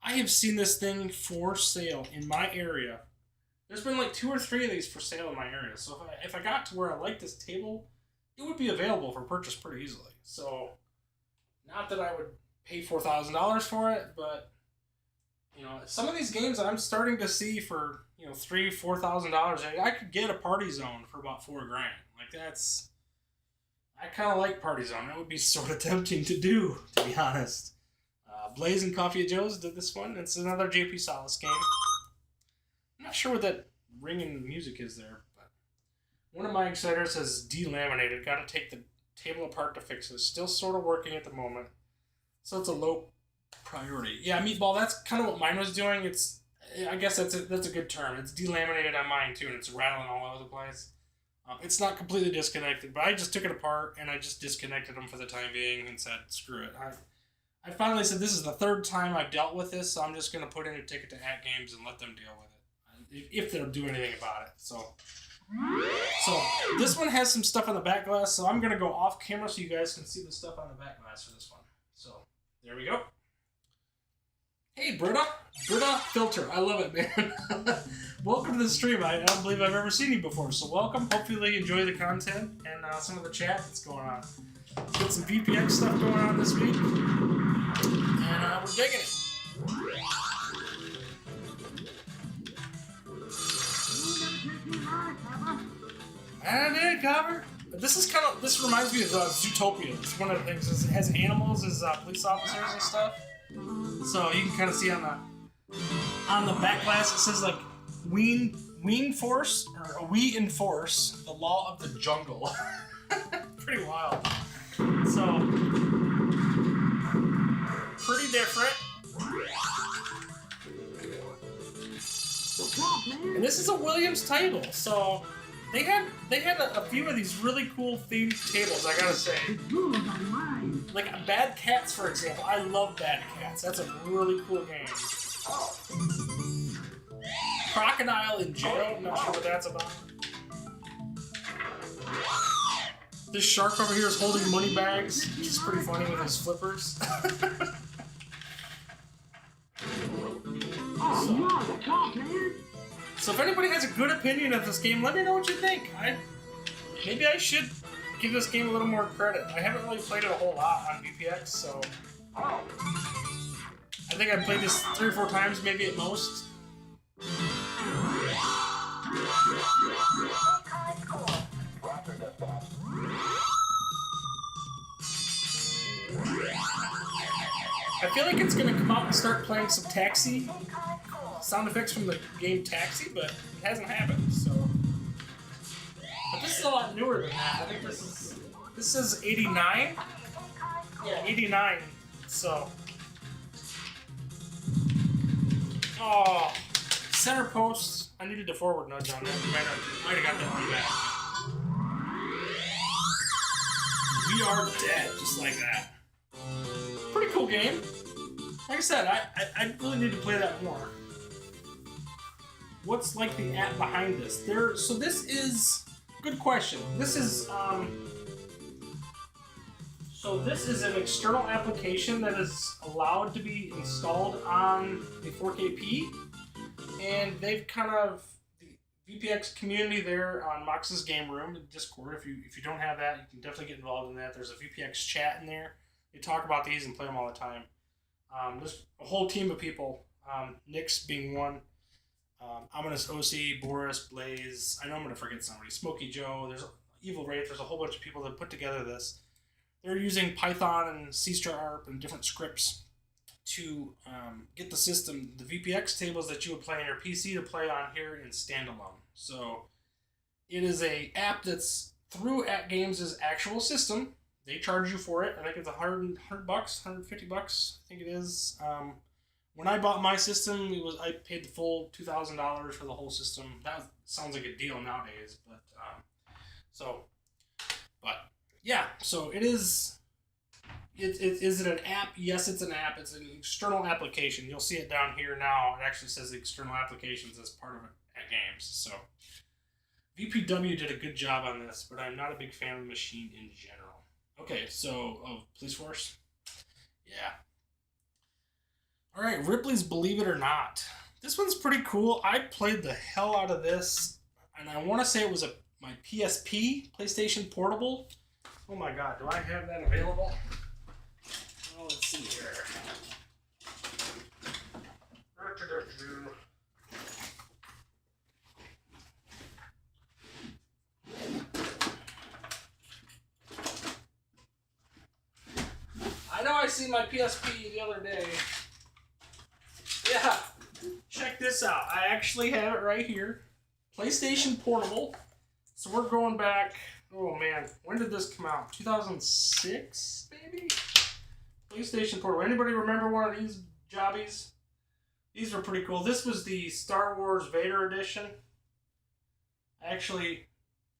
I have seen this thing for sale in my area. There's been like 2 or 3 of these for sale in my area. So if I got to where I like this table, it would be available for purchase pretty easily. So, not that I would pay $4,000 for it, but you know, some of these games I'm starting to see for $3,000-$4,000. I could get a Party Zone for about $4,000. Like I kind of like Party Zone. It would be sort of tempting to do, to be honest. Blaze and Coffee Joe's did this one. It's another JP Solace game. I'm not sure what that ringing music is there, but one of my exciters has delaminated. Got to take the table apart to fix it. Still sort of working at the moment, so it's a low priority. Yeah, Meatball. That's kind of what mine was doing. I guess that's a good term. It's delaminated on mine too, and it's rattling all over the place. It's not completely disconnected, but I just took it apart and I just disconnected them for the time being and said, screw it. I finally said this is the 3rd time I've dealt with this, so I'm just going to put in a ticket to VPX Games and let them deal with it. if they'll do anything about it. So this one has some stuff on the back glass, so I'm gonna go off camera so you guys can see the stuff on the back glass for this one. So there we go. Hey, Britta Filter, I love it, man. Welcome to the stream. I don't believe I've ever seen you before, so welcome. Hopefully you enjoy the content and some of the chat that's going on. Got some VPX stuff going on this week, and we're digging it. I did cover. This reminds me of Zootopia. It's one of the things. It has animals as police officers and stuff. So you can kind of see on the back glass it says like we enforce the law of the jungle. Pretty wild. So pretty different. And this is a Williams title, so they had a few of these really cool themed tables, I gotta say. Like Bad Cats, for example. I love Bad Cats. That's a really cool game. Crocodile in Jail. I'm not sure what that's about. This shark over here is holding money bags, which is pretty funny with his flippers. So if anybody has a good opinion of this game, let me know what you think. Maybe I should give this game a little more credit. I haven't really played it a whole lot on VPX, so I think I've played this 3 or 4 times, maybe at most. I feel like it's gonna come out and start playing some Taxi sound effects from the game Taxi, but it hasn't happened. So, but this is a lot newer than that. I think this is 89. Yeah, 89. So, oh, center post. I needed a forward nudge on that. Might have got that one back. We are dead, just like that. Pretty cool game. Like I said, I really need to play that more. What's like the app behind this? So this is good question. This is this is an external application that is allowed to be installed on the 4KP, and they've kind of the VPX community there on Mox's Game Room in Discord. If you don't have that, you can definitely get involved in that. There's a VPX chat in there. They talk about these and play them all the time. There's a whole team of people. Nick's being one. Ominous OC, Boris, Blaze. I know I'm going to forget somebody. Smokey Joe. There's Evil Wraith. There's a whole bunch of people that put together this. They're using Python and C# and different scripts to get the system, the VPX tables that you would play on your PC to play on here in Standalone. So it is a app that's through @Games' actual system. They charge you for it. I think it's $100, $150. I think it is. When I bought my system, I paid the full $2,000 for the whole system. That sounds like a deal nowadays, but yeah. So it is. Is it an app? Yes, it's an app. It's an external application. You'll see it down here now. It actually says the external applications as part of it @Games. So VPW did a good job on this, but I'm not a big fan of the machine in general. Okay, so Police Force. Yeah. All right, Ripley's Believe It or Not. This one's pretty cool. I played the hell out of this, and I want to say it was my PSP, PlayStation Portable. Oh my God, do I have that available? Oh, let's see here. I know I seen my PSP the other day. Yeah, check this out. I actually have it right here. PlayStation Portable. So we're going back, oh man, when did this come out? 2006, maybe? PlayStation Portable. Anybody remember one of these jobbies? These were pretty cool. This was the Star Wars Vader edition. I actually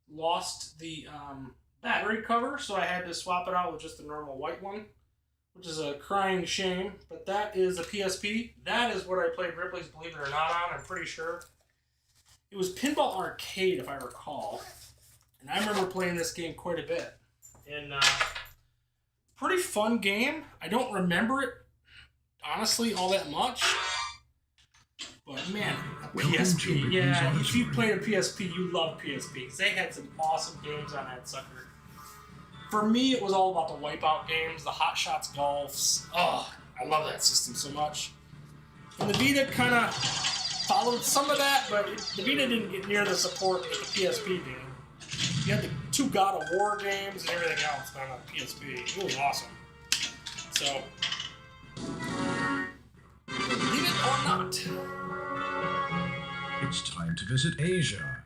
lost the battery cover, so I had to swap it out with just the normal white one, which is a crying shame, but that is a PSP. That is what I played Ripley's Believe It or Not on, I'm pretty sure. It was Pinball Arcade, if I recall. And I remember playing this game quite a bit. And pretty fun game. I don't remember it, honestly, all that much. But man, a PSP. Yeah, if you played a PSP, you love PSP. Because they had some awesome games on that sucker. For me, it was all about the Wipeout games, the Hot Shots Golfs. Oh, I love that system so much. And the Vita kind of followed some of that, but the Vita didn't get near the support that the PSP did. You had the 2 God of War games and everything else on the PSP. It was awesome. So, believe it or not. It's time to visit Asia.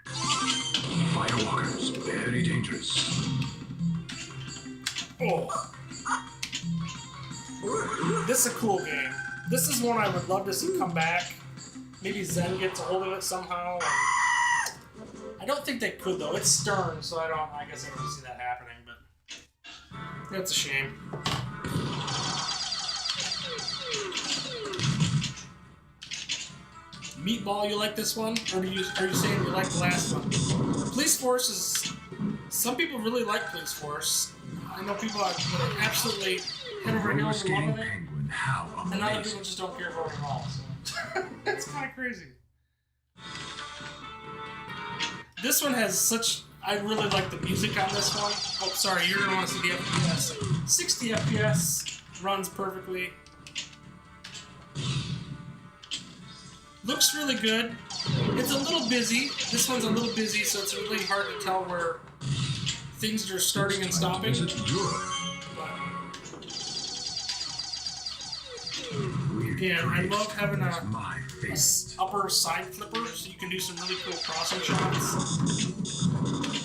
Firewalkers, very dangerous. Oh. This is a cool game. This is one I would love to see come back. Maybe Zen gets a hold of it somehow. I don't think they could though. It's Stern, so I guess I don't see that happening, but that's a shame. Meatball, you like this one? Or are you saying you like the last one? Police Force is... Some people really like Police Force. I know people are absolutely head over heels in love with it. And other people just don't care for it at all. So. That's kind of crazy. This one has such... I really like the music on this one. Oh, sorry, you're going to want to see the FPS. 60 FPS. Runs perfectly. Looks really good. It's a little busy. This one's a little busy, so it's really hard to tell where things are starting and stopping. Again, I love having a upper side flipper, so you can do some really cool crossing shots.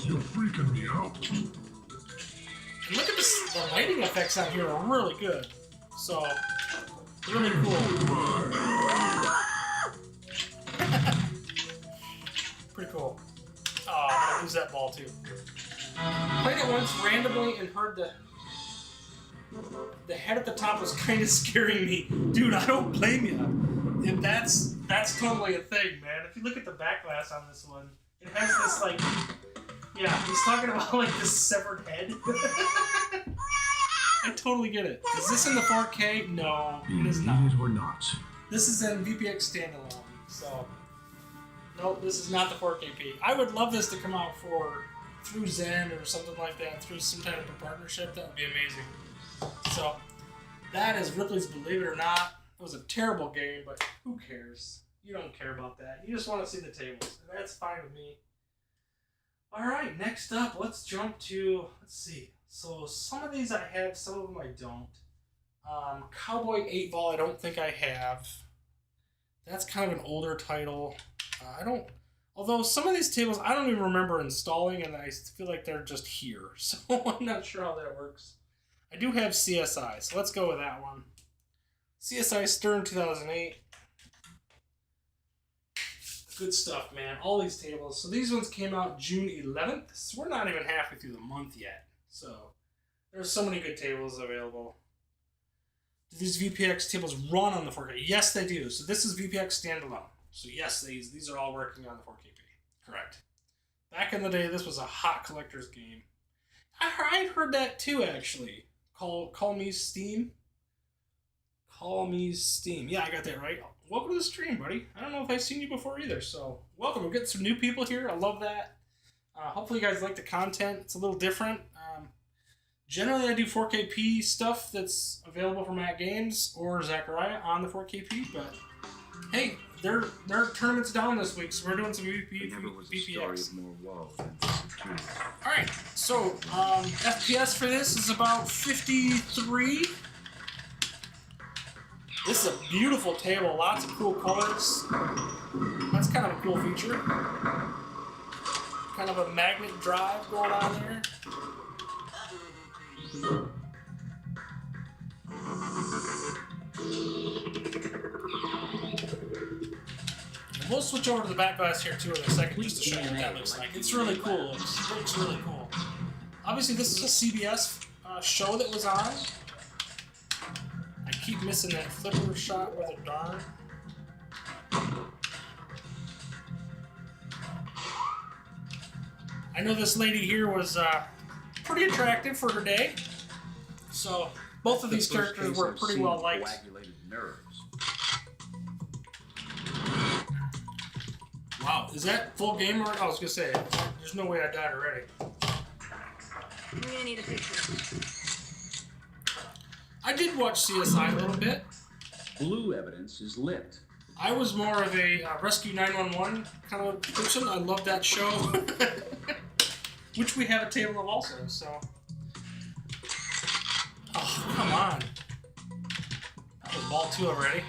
You're freaking me out. And look at this, the lighting effects out here are really good. So, really cool. Pretty cool. Oh, I'm gonna lose that ball too. Played it once randomly and heard the head at the top was kind of scaring me. Dude, I don't blame you. And that's totally a thing, man. If you look at the back glass on this one, it has this like, yeah, he's talking about like this severed head. I totally get it. Is this in the 4K? No, it is not. Or not. This is in VPX Standalone, so nope, this is not the 4KP. I would love this to come out through Zen or something like that, through some type of partnership. That would be amazing. So that is Ripley's Believe It or Not. It was a terrible game, but who cares? You don't care about that. You just want to see the tables, and that's fine with me. All right, next up, let's jump to, let's see. So some of these I have, some of them I don't. Cowboy 8-Ball I don't think I have. That's kind of an older title. Although some of these tables I don't even remember installing, and I feel like they're just here. So I'm not sure how that works. I do have CSI, so let's go with that one. CSI Stern 2008. Good stuff, man. All these tables. So these ones came out June 11th. So we're not even halfway through the month yet. So there's so many good tables available. Do these VPX tables run on the 4K? Yes, they do. So this is VPX Standalone. So yes, these are all working on the 4KP. Correct. Back in the day, this was a hot collector's game. I heard that too, actually. Call me Steam. Call me Steam. Yeah, I got that right. Welcome to the stream, buddy. I don't know if I've seen you before either, so welcome. We're getting some new people here. I love that. Hopefully you guys like the content. It's a little different. Generally, I do 4KP stuff that's available from Matt Games or Zachariah on the 4KP, but hey, there are tournaments down this week, so we're doing some VPX. Alright, so FPS for this is about 53. This is a beautiful table, lots of cool colors. That's kind of a cool feature. Kind of a magnet drive going on there. And we'll switch over to the back glass here too in a second just to show you what that looks like. It's really cool. It looks really cool. Obviously, this is a CBS show that was on. I keep missing that flipper shot with a darn. I know this lady here was pretty attractive for her day. So both of these characters were pretty well liked. Wow, is that full game? Or I was gonna say, there's no way I died already. I'm gonna need a picture. I did watch CSI a little bit. Blue evidence is lit. I was more of a Rescue 911 kind of person. I love that show, which we have a table of also. So, oh come on, that was ball 2 already.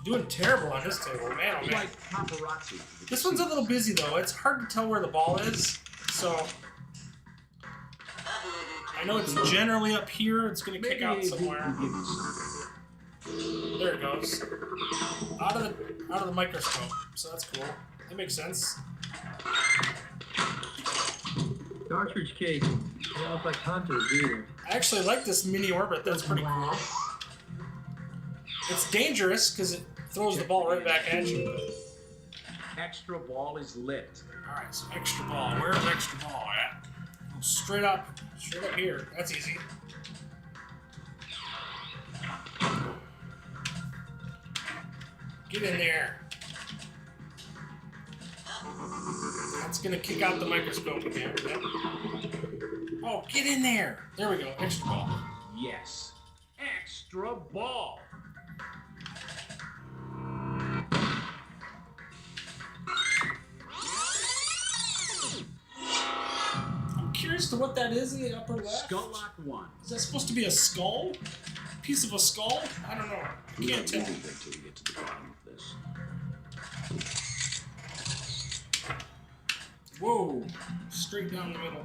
Doing terrible on this table, man. Oh man. This one's a little busy though. It's hard to tell where the ball is. So I know it's generally up here. It's gonna kick out somewhere. There it goes. Out of the microscope. So that's cool. That makes sense. Cartridge case. They don't look like hunters either. I actually like this mini orbit. That's pretty cool. It's dangerous because it throws the ball right back at you. Extra ball is lit. Alright, so extra ball. Where's extra ball at? Oh, straight up here. That's easy. Get in there. That's gonna kick out the microscope again. Yep. Oh, get in there. There we go. Extra ball. Yes. Extra ball. I'm curious to what that is in the upper left. Skull lock 1. Is that supposed to be a skull? Piece of a skull? I don't know. I can't tell. Until we get to the bottom of this. Whoa. Straight down the middle.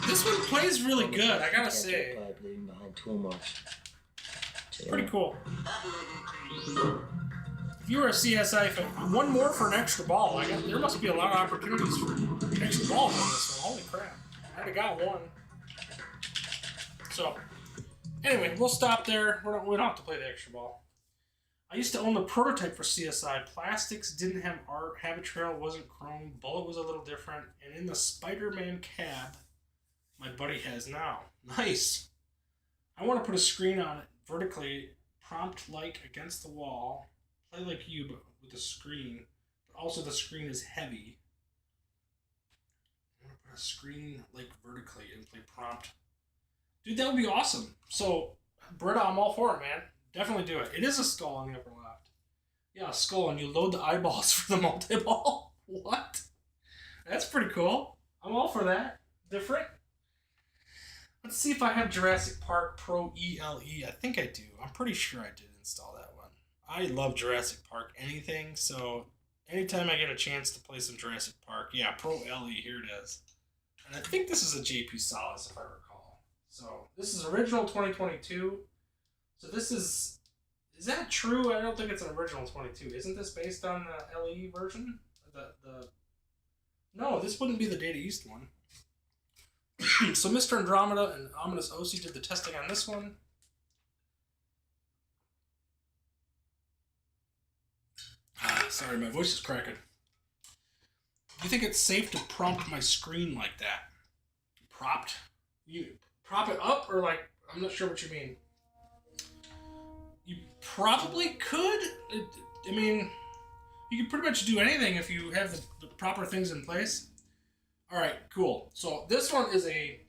This one plays really good, I gotta say. It's pretty cool. If you were a CSI fan, one more for an extra ball. There must be a lot of opportunities for extra balls on this one. Holy crap. I already got one. So, anyway, we'll stop there. We don't have to play the extra ball. I used to own the prototype for CSI. Plastics didn't have art. Habit Trail wasn't chrome. Bullet was a little different. And in the SpiderMan cab, my buddy has now. Nice. I want to put a screen on it vertically, prompt like against the wall. Play like you, but with a screen. But also the screen is heavy. I want to put a screen like vertically and play prompt. Dude, that would be awesome. So, Britta, I'm all for it, man. Definitely do it. It is a skull on the upper left. Yeah, a skull, and you load the eyeballs for the multi-ball. What? That's pretty cool. I'm all for that. Different. Let's see if I have Jurassic Park Pro ELE. I think I do. I'm pretty sure I did install that one. I love Jurassic Park anything, so anytime I get a chance to play some Jurassic Park, yeah, Pro LE, here it is. And I think this is a JP Solace, if I recall. So this is original 2022. So this is that true? I don't think it's an original 22. Isn't this based on the LE version? No, this wouldn't be the Data East one. So Mr. Andromeda and Ominous OC did the testing on this one. Sorry, my voice is cracking. Do you think it's safe to prompt my screen like that? Propped? You prop it up or like, I'm not sure what you mean. You probably could. I mean, you can pretty much do anything if you have the proper things in place. Alright, cool. So this one is a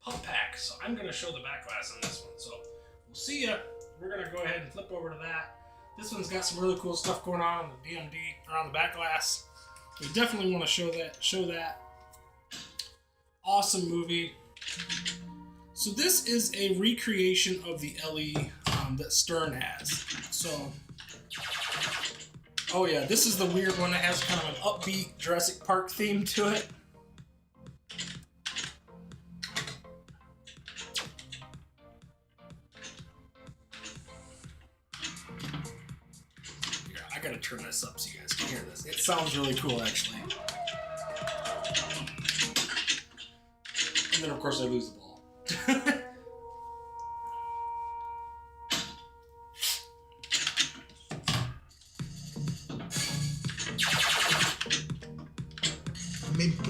pump pack. So I'm going to show the back glass on this one. So we'll see ya. We're going to go ahead and flip over to that. This one's got some really cool stuff going on the DMD around the back glass. We definitely want to show that. Awesome movie. So this is a recreation of the LE that Stern has. So, oh yeah, this is the weird one that has kind of an upbeat Jurassic Park theme to it. Here, I gotta turn this up so you guys can hear this. It sounds really cool, actually. And then, of course, I lose the ball.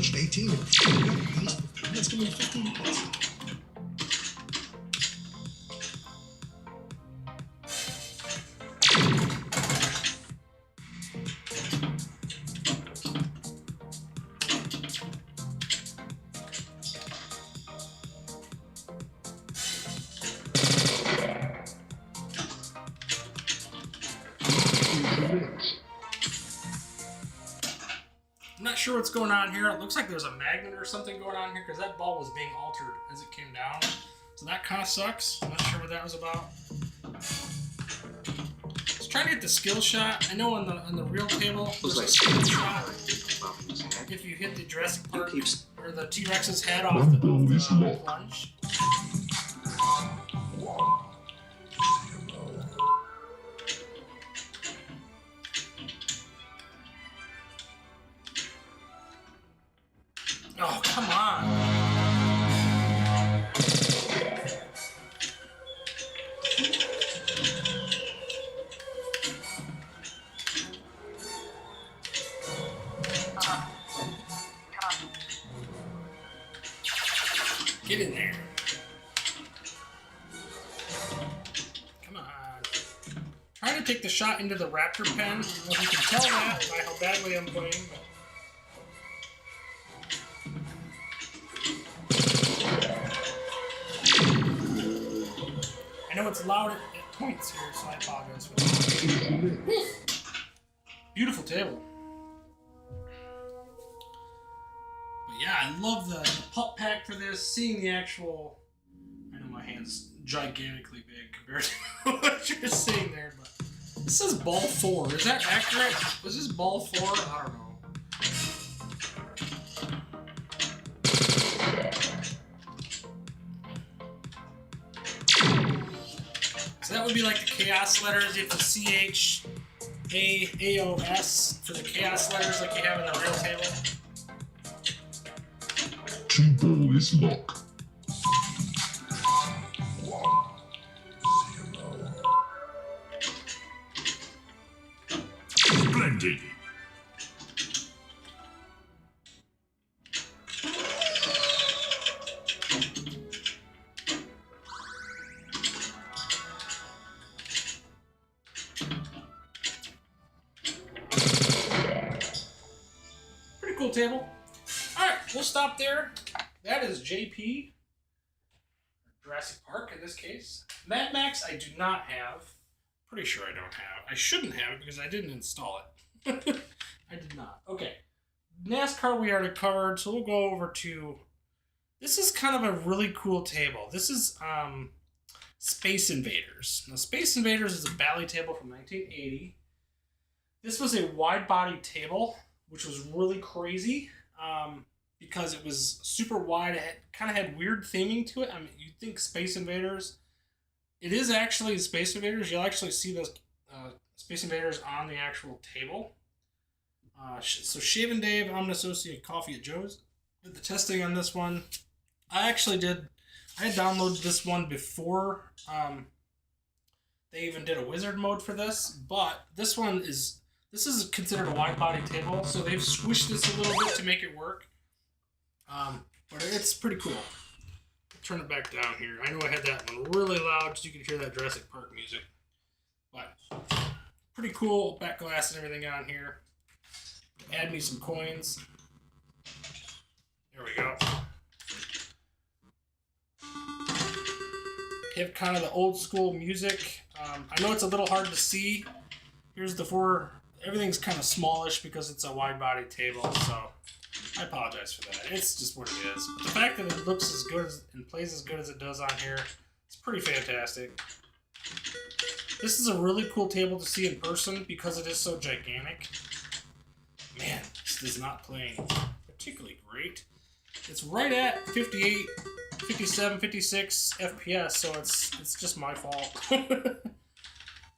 push 18. Let's give me 15 points. I'm not sure what's going on here. It looks like there's a magnet or something going on here because that ball was being altered as it came down. So that kind of sucks. I'm not sure what that was about. Let's try to get the skill shot. I know on the real table, there's a skill shot. If you hit the Jurassic Park or the T-Rex's head off the plunge. Oh, come on. Get in there. Come on. Trying to take the shot into the raptor pen. Well, you can tell that by how badly I'm playing, but I know it's loud at points here, so I apologize for that. Beautiful table. But yeah, I love the pup pack for this. Seeing the actual... I know my hand's gigantically big compared to what you're seeing there, but... This says ball 4. Is that accurate? Was this ball 4? I don't know. So that would be like the chaos letters. You have the C-H-A-A-O-S for the chaos letters like you have in the real table. 2 ball is lock. Splendid. Cool table. Alright, we'll stop there. That is JP. Jurassic Park in this case. Mad Max I do not have. Pretty sure I don't have. I shouldn't have because I didn't install it. I did not. Okay. NASCAR we already covered, so we'll go over to... This is kind of a really cool table. This is Space Invaders. Now Space Invaders is a Bally table from 1980. This was a wide body table, which was really crazy because it was super wide. It kind of had weird theming to it. I mean, you'd think Space Invaders. It is actually Space Invaders. You'll actually see those Space Invaders on the actual table. So Shaven Dave, I'm an associate Coffee at Joe's, did the testing on this one. I had downloaded this one before they even did a wizard mode for this, but this is considered a wide body table, so they've squished this a little bit to make it work. But it's pretty cool. Turn it back down here. I know I had that one really loud so you could hear that Jurassic Park music. But pretty cool back glass and everything on here. Add me some coins. There we go. Hit kind of the old school music. I know it's a little hard to see. Here's the 4. Everything's kind of smallish because it's a wide body table, so I apologize for that. It's just what it is. But the fact that it looks as good and plays as good as it does on here, it's pretty fantastic. This is a really cool table to see in person because it is so gigantic. Man, this is not playing particularly great. It's right at 58, 57, 56 FPS, so it's just my fault.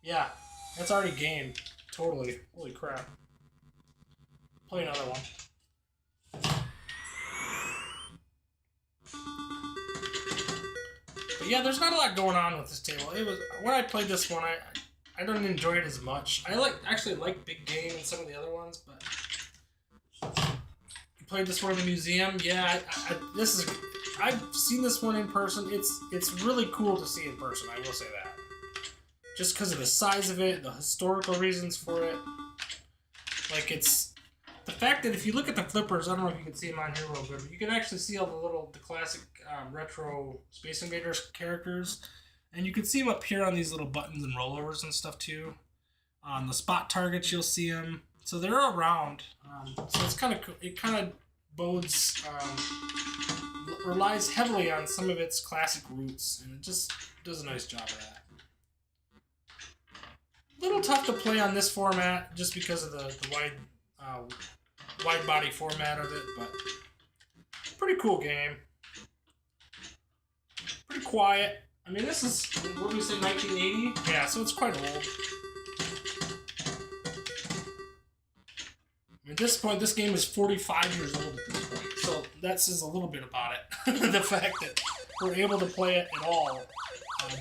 Yeah, that's already game. Totally. Holy crap. Play another one. But yeah, there's not a lot going on with this table. It was when I played this one, I don't enjoy it as much. I actually like Big Game and some of the other ones, but You played this one in the museum? Yeah, I've seen this one in person. It's really cool to see in person, I will say that. Just because of the size of it, the historical reasons for it. Like, it's... The fact that if you look at the flippers, I don't know if you can see them on here real good, but you can actually see all the classic retro Space Invaders characters. And you can see them up here on these little buttons and rollovers and stuff too. On the spot targets, you'll see them. So they're around. So it's kind of cool. It kind of bodes, relies heavily on some of its classic roots, and it just does a nice job of that. A little tough to play on this format just because of the wide body format of it, but pretty cool game. Pretty quiet. I mean, this is, what did we say, 1980? Yeah, so it's quite old. At this point, this game is 45 years old at this point, so that says a little bit about it. The fact that we're able to play it at all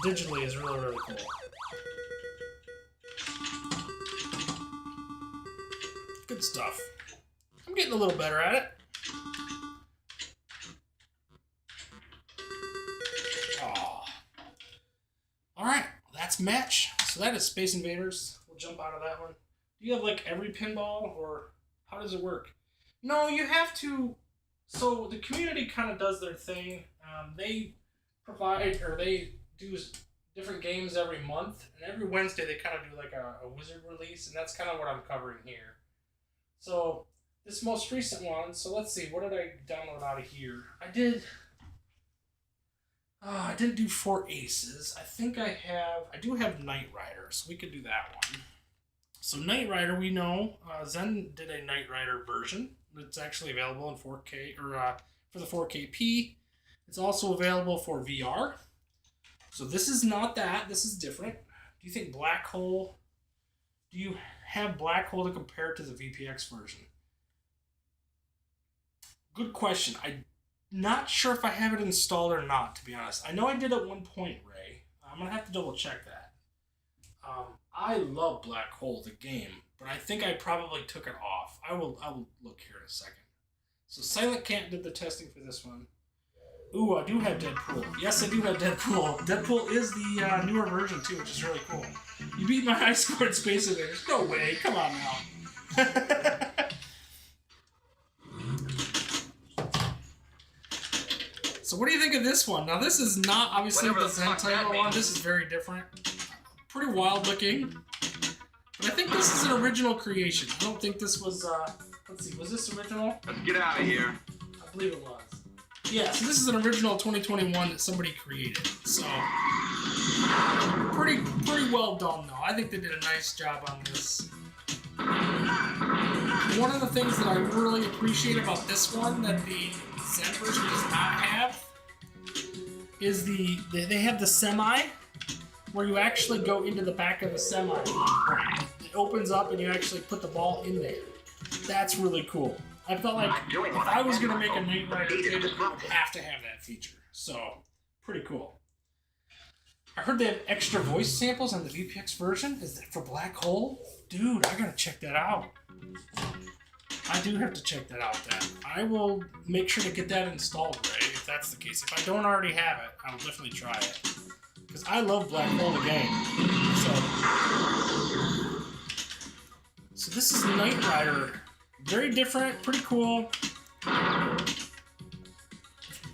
digitally is really, really cool. Good stuff. I'm getting a little better at it. Oh. Alright, that's match. So that is Space Invaders. We'll jump out of that one. Do you have like every pinball, or how does it work? No, you have to. So the community kind of does their thing. They provide, or they do different games every month, and every Wednesday they kind of do like a wizard release, and that's kind of what I'm covering here. So this most recent one, so let's see, what did I download out of here? I didn't do 4 Aces. I do have Knight Rider, so we could do that one. So Knight Rider, we know, Zen did a Knight Rider version. It's actually available in 4K, or for the 4KP. It's also available for VR. So this is not that, this is different. Do you think Black Hole, do you have Black Hole to compare to the VPX version? Good question. I'm not sure if I have it installed or not, to be honest. I know I did at one point, Ray. I'm going to have to double check that. I love Black Hole, the game, but I think I probably took it off. I will look here in a second. So Silent Camp did the testing for this one. Ooh, I do have Deadpool. Yes, I do have Deadpool. Deadpool is the newer version too, which is really cool. You beat my high score in Space Invaders. No way, come on now. So what do you think of this one? Now this is not obviously the Zen title one. This is very different. Pretty wild looking. But I think this is an original creation. I don't think this was, let's see, was this original? Let's get out of here. I believe it was. Yeah, so this is an original 2021 that somebody created. So, pretty well done though. I think they did a nice job on this. One of the things that I really appreciate about this one that the Zen version does not have is they have the semi, where you actually go into the back of the semi. It opens up and you actually put the ball in there. That's really cool. I felt like if I was going to make a Knight Rider game, it would have to have that feature. So, pretty cool. I heard they have extra voice samples on the VPX version. Is that for Black Hole? Dude, I gotta check that out. I do have to check that out then. I will make sure to get that installed, Ray, if that's the case. If I don't already have it, I will definitely try it. Because I love Black Hole the game. So this is Knight Rider. Very different, pretty cool.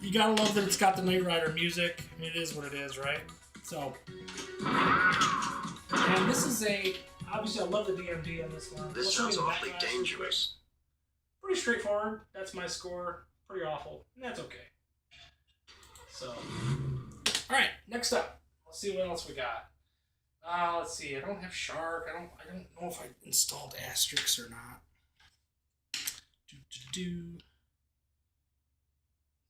You gotta love that it's got the Knight Rider music. I mean, it is what it is, right? So, and this is obviously I love the DMD on this one. This sounds awfully dangerous. Pretty straightforward. That's my score. Pretty awful. And that's okay. So, alright, next up. Let's see what else we got. Let's see. I don't have Shark. I don't know if I installed Asterix or not.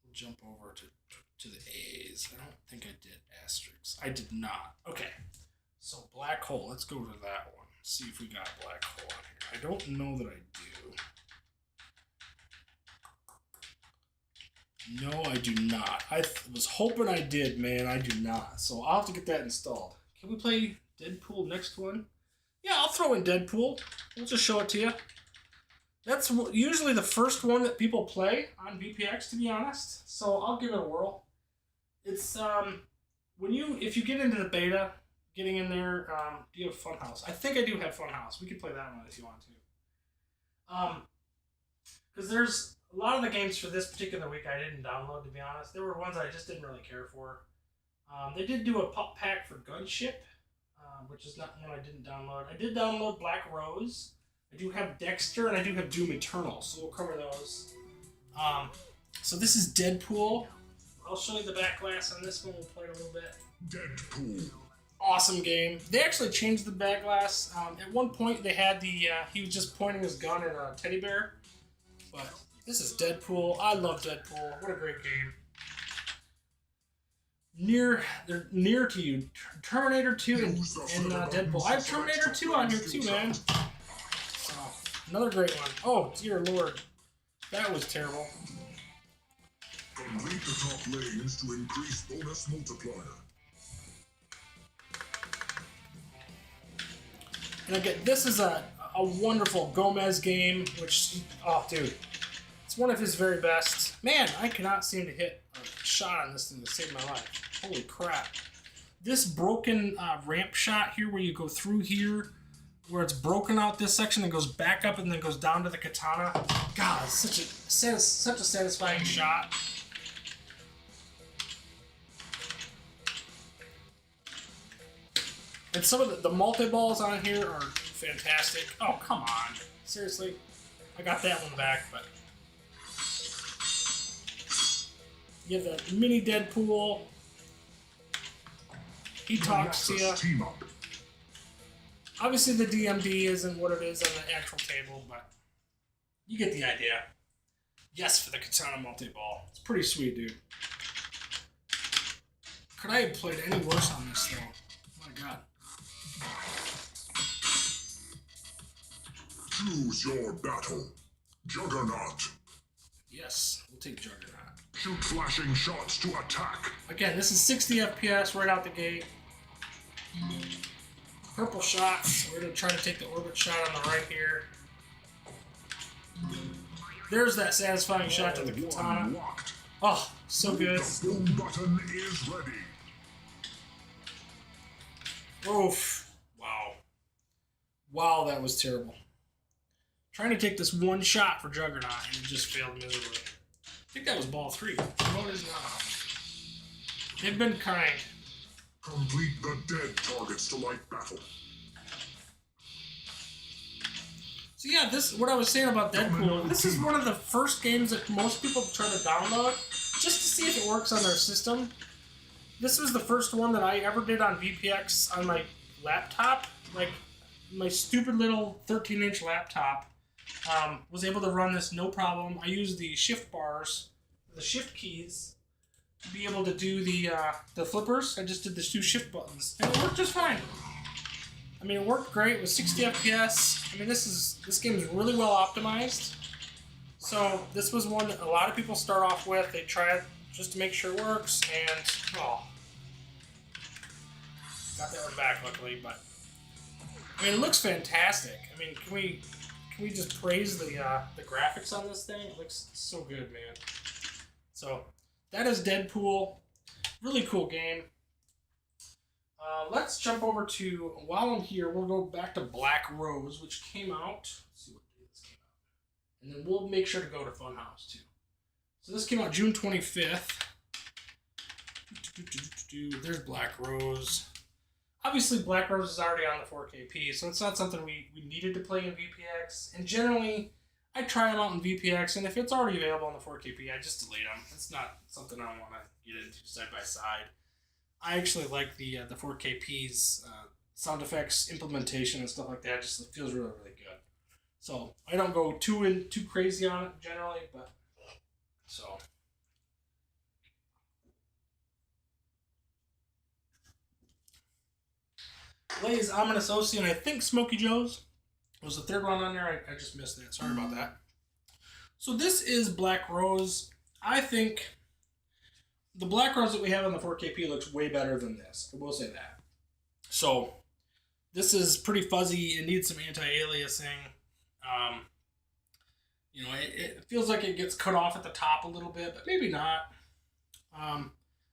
We'll jump over to the A's. I don't think I did Asterix. I did not. Okay. So Black Hole. Let's go to that one. See if we got Black Hole on here. I don't know that I do. No, I do not. I was hoping I did, man. I do not. So I'll have to get that installed. Can we play Deadpool next one? Yeah, I'll throw in Deadpool. We'll just show it to you. That's usually the first one that people play on VPX, to be honest. So I'll give it a whirl. It's if you get into the beta, getting in there, do you have Funhouse? I think I do have Funhouse. We could play that one if you want to. Because there's a lot of the games for this particular week I didn't download, to be honest. There were ones I just didn't really care for. They did do a pop pack for Gunship, which is not one I didn't download. I did download Black Rose. I do have Dexter, and I do have Doom Eternal, so we'll cover those. So this is Deadpool. I'll show you the back glass on this one. We'll play it a little bit. Deadpool. Awesome game. They actually changed the back glass. At one point, they had the he was just pointing his gun at a teddy bear. But this is Deadpool. I love Deadpool. What a great game. They're near to you. Terminator 2 and Deadpool. I have Terminator 2 on here too, man. So, another great one. Oh, dear Lord. That was terrible. Complete the top lanes to increase bonus multiplier. And again, this is a wonderful Gomez game, which, oh, dude. It's one of his very best. Man, I cannot seem to hit a shot on this thing to save my life. Holy crap. This broken ramp shot here where you go through here, where it's broken out this section and goes back up and then goes down to the katana. God, it's such a satisfying shot. And some of the multi-balls on here are fantastic. Oh, come on. Seriously? I got that one back, but... You have the mini Deadpool. He talks to you. Obviously, the DMD isn't what it is on the actual table, but you get the idea. Yes, for the Katana multi-ball. It's pretty sweet, dude. Could I have played any worse on this, though? My God. Choose your battle. Juggernaut. Yes, we'll take Juggernaut. Shoot flashing shots to attack. Again, this is 60 FPS right out the gate. Purple shots. We're going to try to take the orbit shot on the right here. There's that satisfying shot to the katana. Oh, so good. The boom button is ready. Oof. Wow. Wow, that was terrible. Trying to take this one shot for Juggernaut and it just failed miserably. I think that was ball 3. No, it is not. They've been kind. Complete the dead targets to light battle. So yeah, what I was saying about Deadpool, this is one of the first games that most people try to download just to see if it works on their system. This was the first one that I ever did on VPX on my laptop. Like, my stupid little 13-inch laptop was able to run this no problem. I used the shift bars, the shift keys, to be able to do the flippers. I just did the 2 shift buttons, and it worked just fine. I mean, it worked great with 60 FPS. I mean, this game is really well optimized. So this was one that a lot of people start off with. They try it just to make sure it works, and oh, got that one back luckily. But I mean, it looks fantastic. I mean, can we just praise the graphics on this thing? It looks so good, man. So that is Deadpool. Really cool game. Let's jump over to, while I'm here, we'll go back to Black Rose, which came out. Let's see what day this came out. And then we'll make sure to go to Funhouse, too. So this came out June 25th. There's Black Rose. Obviously, Black Rose is already on the 4KP, so it's not something we needed to play in VPX. And generally, I try them out in VPX, and if it's already available on the 4KP, I just delete them. It's not something I want to get into side by side. I actually like the 4KP's sound effects implementation and stuff like that. Just it feels really, really good. So I don't go too crazy on it generally, but so. Lay's Ominous Ocean, I think Smokey Joe's was the third one on there. I just missed that. Sorry about that. So this is Black Rose. I think the Black Rose that we have on the 4KP looks way better than this. I will say that. So this is pretty fuzzy. It needs some anti-aliasing. You know, it feels like it gets cut off at the top a little bit, but maybe not.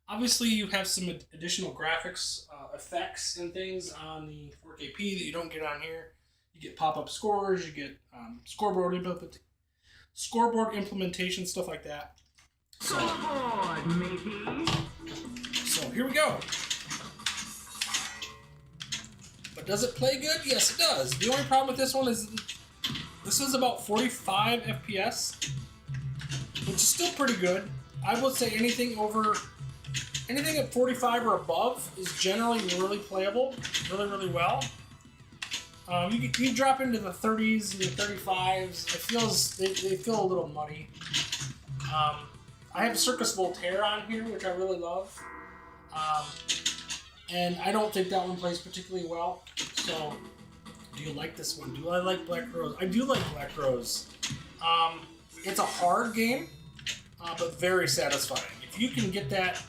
Obviously, you have some additional graphics effects and things on the 4KP that you don't get on here. You get pop-up scores, you get scoreboard implementation, stuff like that. So here we go. But does it play good? Yes, it does. The only problem with this one is this is about 45 FPS, which is still pretty good. I would say anything at 45 or above is generally really playable, really well. You drop into the 30s and the 35s, they feel a little muddy. I have Circus Voltaire on here, which I really love. And I don't think that one plays particularly well. So, do you like this one? Do I like Black Rose? I do like Black Rose. It's a hard game, but very satisfying. If you can get that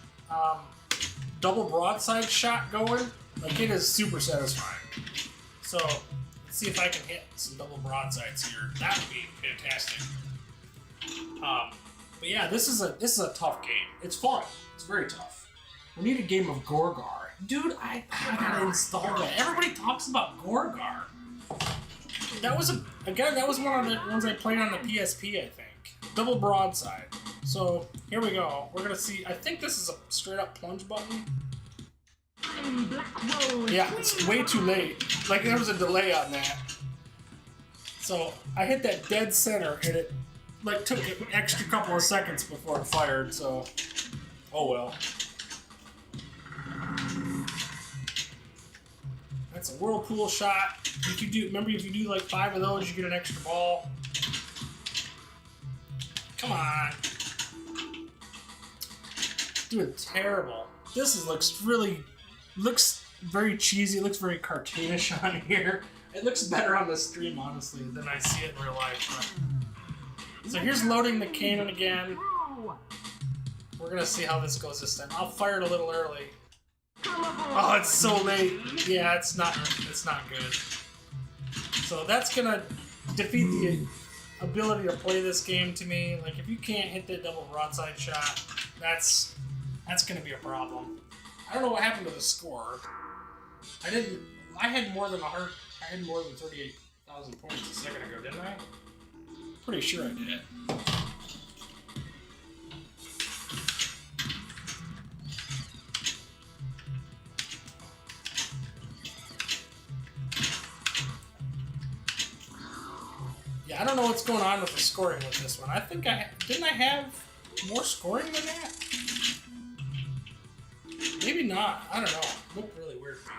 double broadside shot going, like, it is super satisfying. So, let's see if I can hit some double broadsides here. That would be fantastic. But yeah, this is a tough game. It's fun. It's very tough. We need a game of Gorgar. Dude, I gotta install that. Everybody talks about Gorgar. That was one of the ones I played on the PSP, I think. Double broadside. So here we go. We're gonna see. I think this is a straight up plunge button. Yeah, it's way too late. Like, there was a delay on that. So I hit that dead center, and it like took an extra couple of seconds before it fired. So, oh well. That's a whirlpool shot. If you do like 5 of those, you get an extra ball. Come on. Doing terrible. This looks very cheesy. It looks very cartoonish on here. It looks better on the stream, honestly, than I see it in real life. But... So here's loading the cannon again. We're gonna see how this goes this time. I'll fire it a little early. Oh, it's so late. Yeah, it's not good. So that's gonna defeat the ability to play this game to me. Like, if you can't hit that double broadside shot, that's gonna be a problem. I don't know what happened to the score. I had more than 38,000 points a second ago, didn't I? Pretty sure I did. Yeah, I don't know what's going on with the scoring with this one. I think didn't I have more scoring than that? Maybe not. I don't know. It looked really weird to me.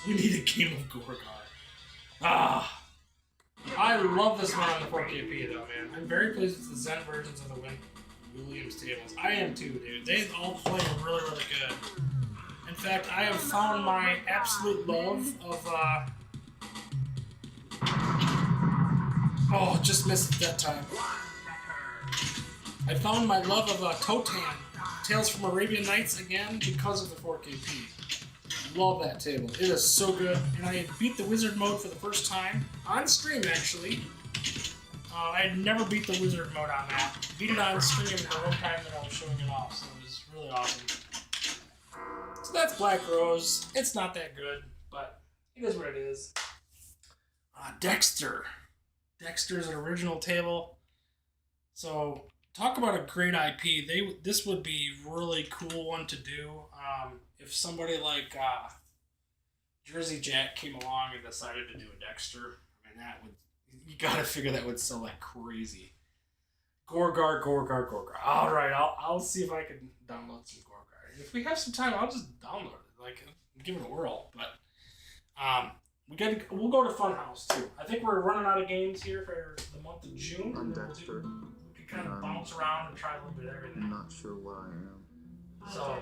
We need a game of Gorgar. Ah! I love this one on the 4KP though, man. I'm very pleased with the Zen versions of the Williams tables. I am too, dude. They all play really good. In fact, I have found my absolute love of, oh, just missed it that time. I found my love of Totan, Tales from Arabian Nights, again because of the 4KP. Love that table. It is so good. And I beat the wizard mode for the first time on stream, actually. I had never beat the wizard mode on that. Beat it on stream the one time that I was showing it off, so it was really awesome. So that's Black Rose. It's not that good, but it is what it is. Dexter. Dexter's an original table. So, talk about a great IP. This would be a really cool one to do. If somebody like Jersey Jack came along and decided to do a Dexter, I mean, you gotta figure that would sell like crazy. Gorgar. All right, I'll see if I can download some Gorgar. If we have some time, I'll just download it, like, give it a whirl. But we'll go to Funhouse too. I think we're running out of games here for the month of June. I'm Dexter. We can kind of bounce around and try a little bit of everything. I'm not sure what I am. So,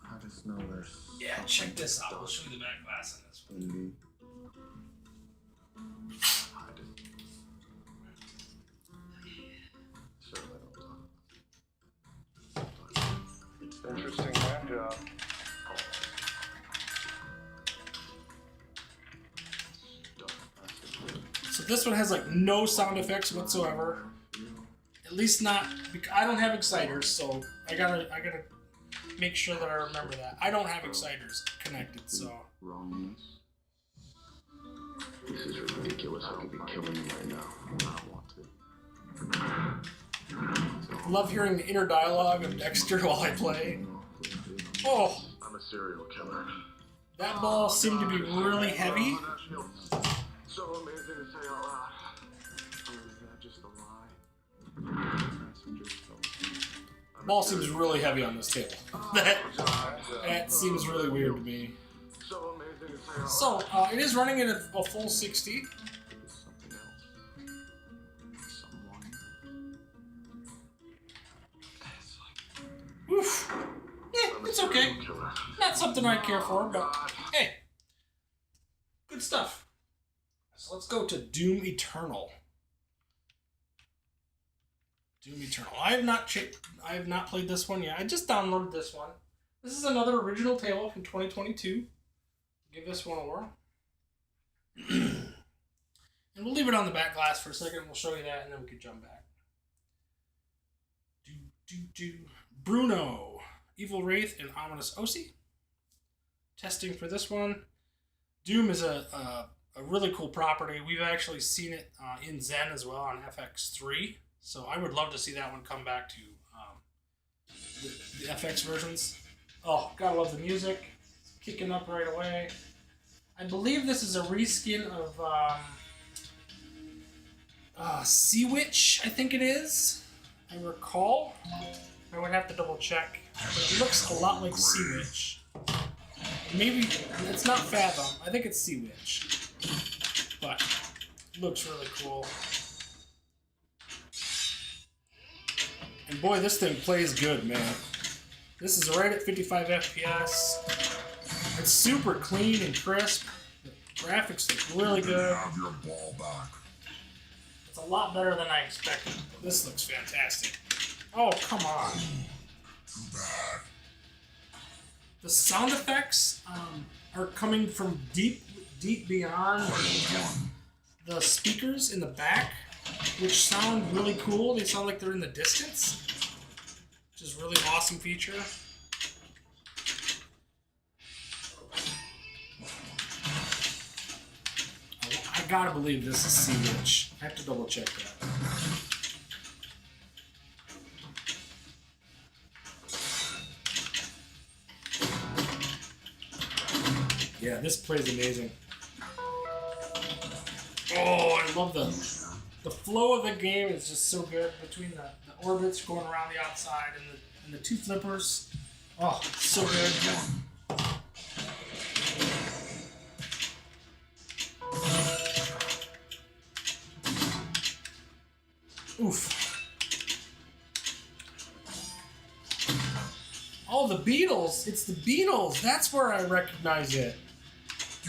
I just know there's. yeah, check this out. We'll show you the back glass on this one. Indeed. Interesting hand job. So this one has like no sound effects whatsoever. At least not. I don't have exciters, so I gotta make sure that I remember that. I don't have exciters connected, so. Wrongness. This is ridiculous. I could be killing you right now. I don't want to. Love hearing the inner dialogue of Dexter while I play. Oh, I'm a serial killer. that ball seemed to be really heavy. So amazing to say out loud. Or is that just a lie? Ball seems really heavy on this table. That seems really weird to me. So amazing to say out loud. So, it is running at a full 60. Something else. Someone. Oof. It's okay. Not something I care for, but hey. Good stuff. So let's go to Doom Eternal. Doom Eternal. I have not played this one yet. I just downloaded this one. This is another original table from 2022. Give this one a whirl. And we'll leave it on the back glass for a second. We'll show you that, and then we can jump back. Bruno. Evil Wraith and Ominous Osi. Testing for this one. Doom is a really cool property. We've actually seen it in Zen as well on FX3. So I would love to see that one come back to the FX versions. Oh, gotta love the music. It's kicking up right away. I believe this is a reskin of Sea Witch, I think it is. I recall. I would have to double check. But it looks a lot like Sea Witch. Maybe it's not Fathom. I think it's Sea Witch. But it looks really cool. And boy, this thing plays good, man. This is right at 55 FPS. It's super clean and crisp. The graphics look really good. Have your ball back. It's a lot better than I expected. This looks fantastic. Oh, come on. Too bad. The sound effects are coming from deep beyond the speakers in the back, which sound really cool. They sound like they're in the distance, which is a really awesome feature. I gotta believe this is Sea Witch. I have to double check that. Yeah, this plays amazing. Oh, I love the flow of the game is just so good between the orbits going around the outside and the two flippers. Oh, so good. Oof. Oh, the Beatles. It's the Beatles. That's where I recognize it.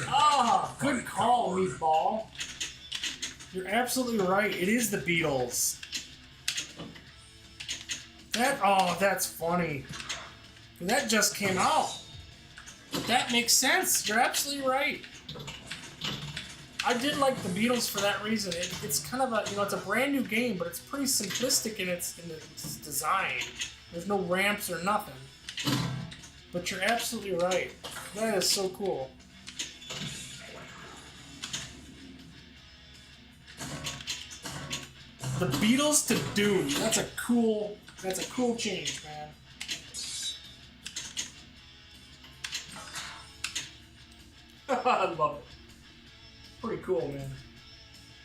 Ah, good call, Meatball. You're absolutely right. It is the Beatles. That's funny. That just came out. But that makes sense. You're absolutely right. I did like the Beatles for that reason. It's kind of a, it's a brand new game, but it's pretty simplistic in its design. There's no ramps or nothing. But you're absolutely right. That is so cool. The Beatles to Dune. That's a cool change, man. I love it. Pretty cool, man.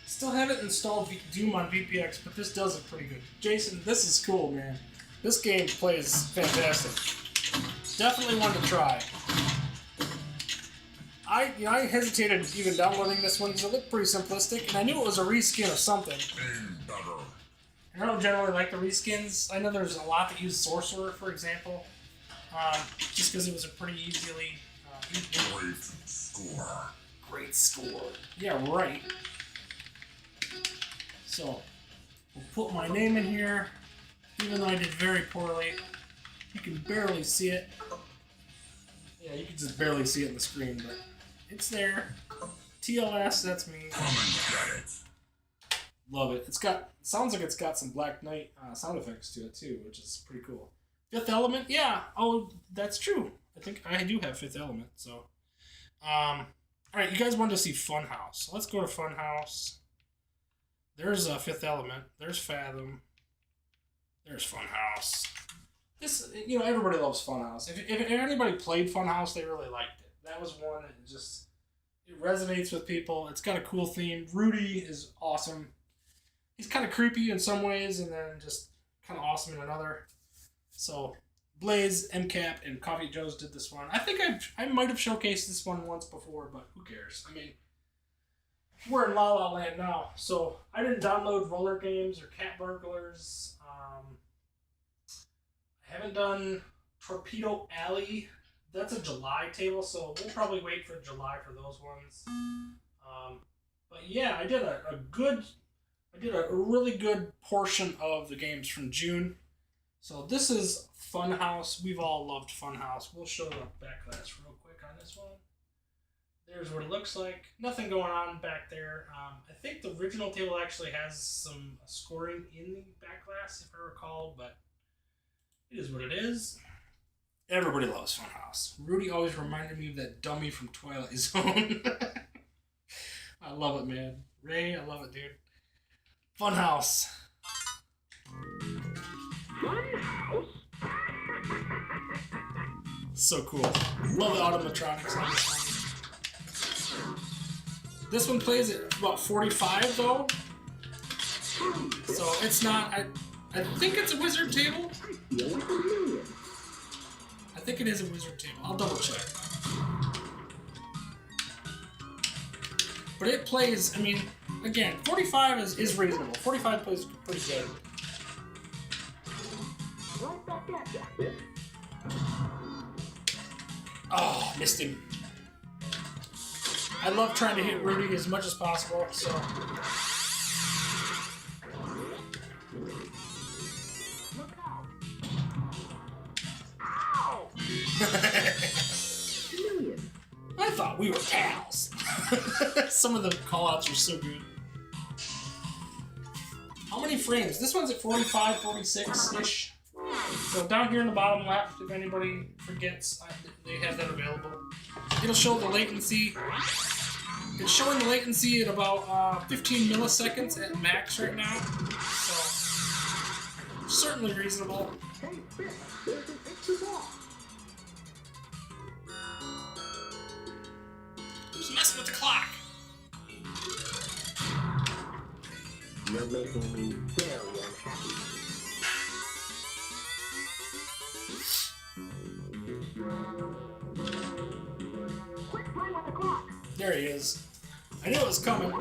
Still haven't installed Doom on VPX, but this does it pretty good. Jason, this is cool, man. This game plays fantastic. Definitely one to try. I hesitated even downloading this one because it looked pretty simplistic, and I knew it was a reskin of something. I don't generally like the reskins. I know there's a lot that use Sorcerer, for example, just because it was a pretty easily... Great score. Yeah, right. So, we'll put my name in here, even though I did very poorly. You can barely see it. Yeah, you can just barely see it on the screen, but it's there. TLS, that's me. Love it. Sounds like it's got some Black Knight sound effects to it too, which is pretty cool. Fifth Element, yeah. Oh, that's true. I think I do have Fifth Element. So, all right, you guys wanted to see Funhouse. So let's go to Funhouse. There's Fifth Element. There's Fathom. There's Funhouse. This, everybody loves Funhouse. If anybody played Funhouse, they really liked it. That was one that just it resonates with people. It's got a cool theme. Rudy is awesome. He's kind of creepy in some ways, and then just kind of awesome in another. So, Blaze, MCAP, and Coffee Joe's did this one. I think I might have showcased this one once before, but who cares? I mean, we're in La La Land now, so I didn't download Roller Games or Cat Burglars. I haven't done Torpedo Alley. That's a July table, so we'll probably wait for July for those ones. But yeah, I did a really good portion of the games from June. So this is Funhouse. We've all loved Funhouse. We'll show the backglass real quick on this one. There's what it looks like. Nothing going on back there. I think the original table actually has some scoring in the backglass, if I recall, but it is what it is. Everybody loves Funhouse. Rudy always reminded me of that dummy from Twilight Zone. I love it, man. Ray, I love it, dude. Funhouse. Funhouse? So cool. Love the automatronics on this one. This one plays at about 45 though. So it's not, I think it's a wizard table. I think it is a wizard table. I'll double check. But it plays, I mean, again, 45 is reasonable. 45 plays pretty good. Oh, missed him. I love trying to hit Rudy as much as possible, so. Look out! I thought we were pals. Some of the callouts are so good. How many frames? This one's at 45, 46-ish. So down here in the bottom left, if anybody forgets, they have that available. It'll show the latency. It's showing the latency at about 15 milliseconds at max right now. So, certainly reasonable. Hey, Fitz, there's an extra ball. Who's messing with the clock? You're making me very unhappy. Quick play with the clock. There he is. I knew it was coming.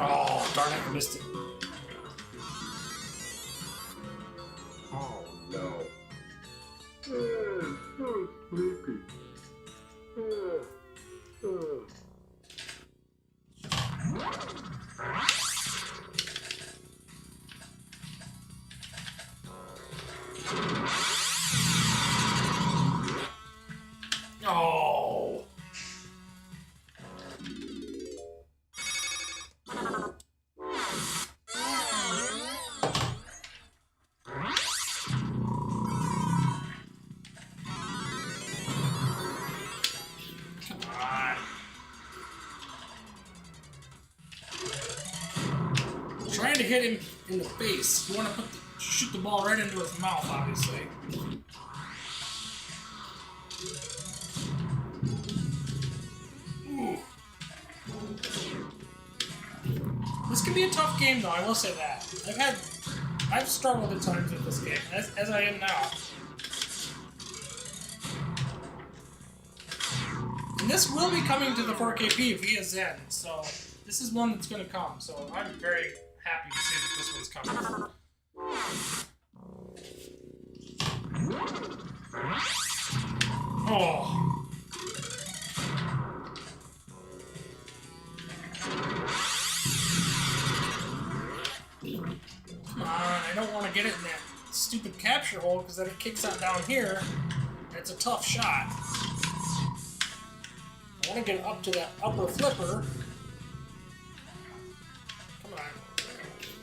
Oh, darn it, I missed it. Oh no. So sleepy. Oh. Come on. Trying to hit him in the face. You want to shoot the ball right into his mouth, obviously. Ooh. This can be a tough game, though. I will say that. I've struggled at times with this game, as I am now. And this will be coming to the 4KP via Zen, so this is one that's going to come. So I'm very happy to see that this one's coming. Oh. Come on, I don't want to get it in that stupid capture hole because then it kicks out down here. And it's a tough shot. I want to get up to that upper flipper.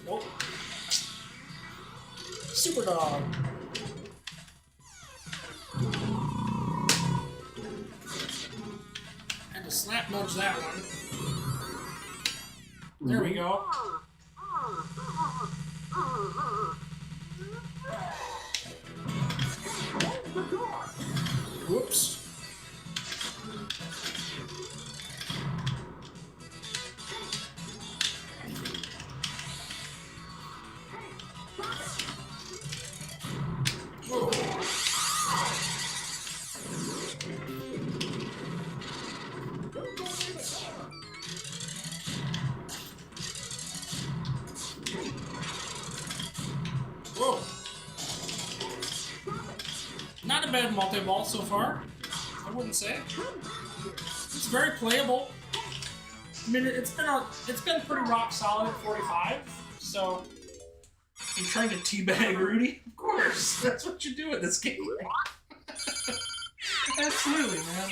Nope. Super Dog. Had to slap nudge that one. There we go. Whoops. Whoa. Whoa. Not a bad multi-ball so far, I wouldn't say. It's very playable. I mean, it's been pretty rock solid at 45, so you trying to teabag Rudy? Of course, that's what you do in this game. Absolutely, man.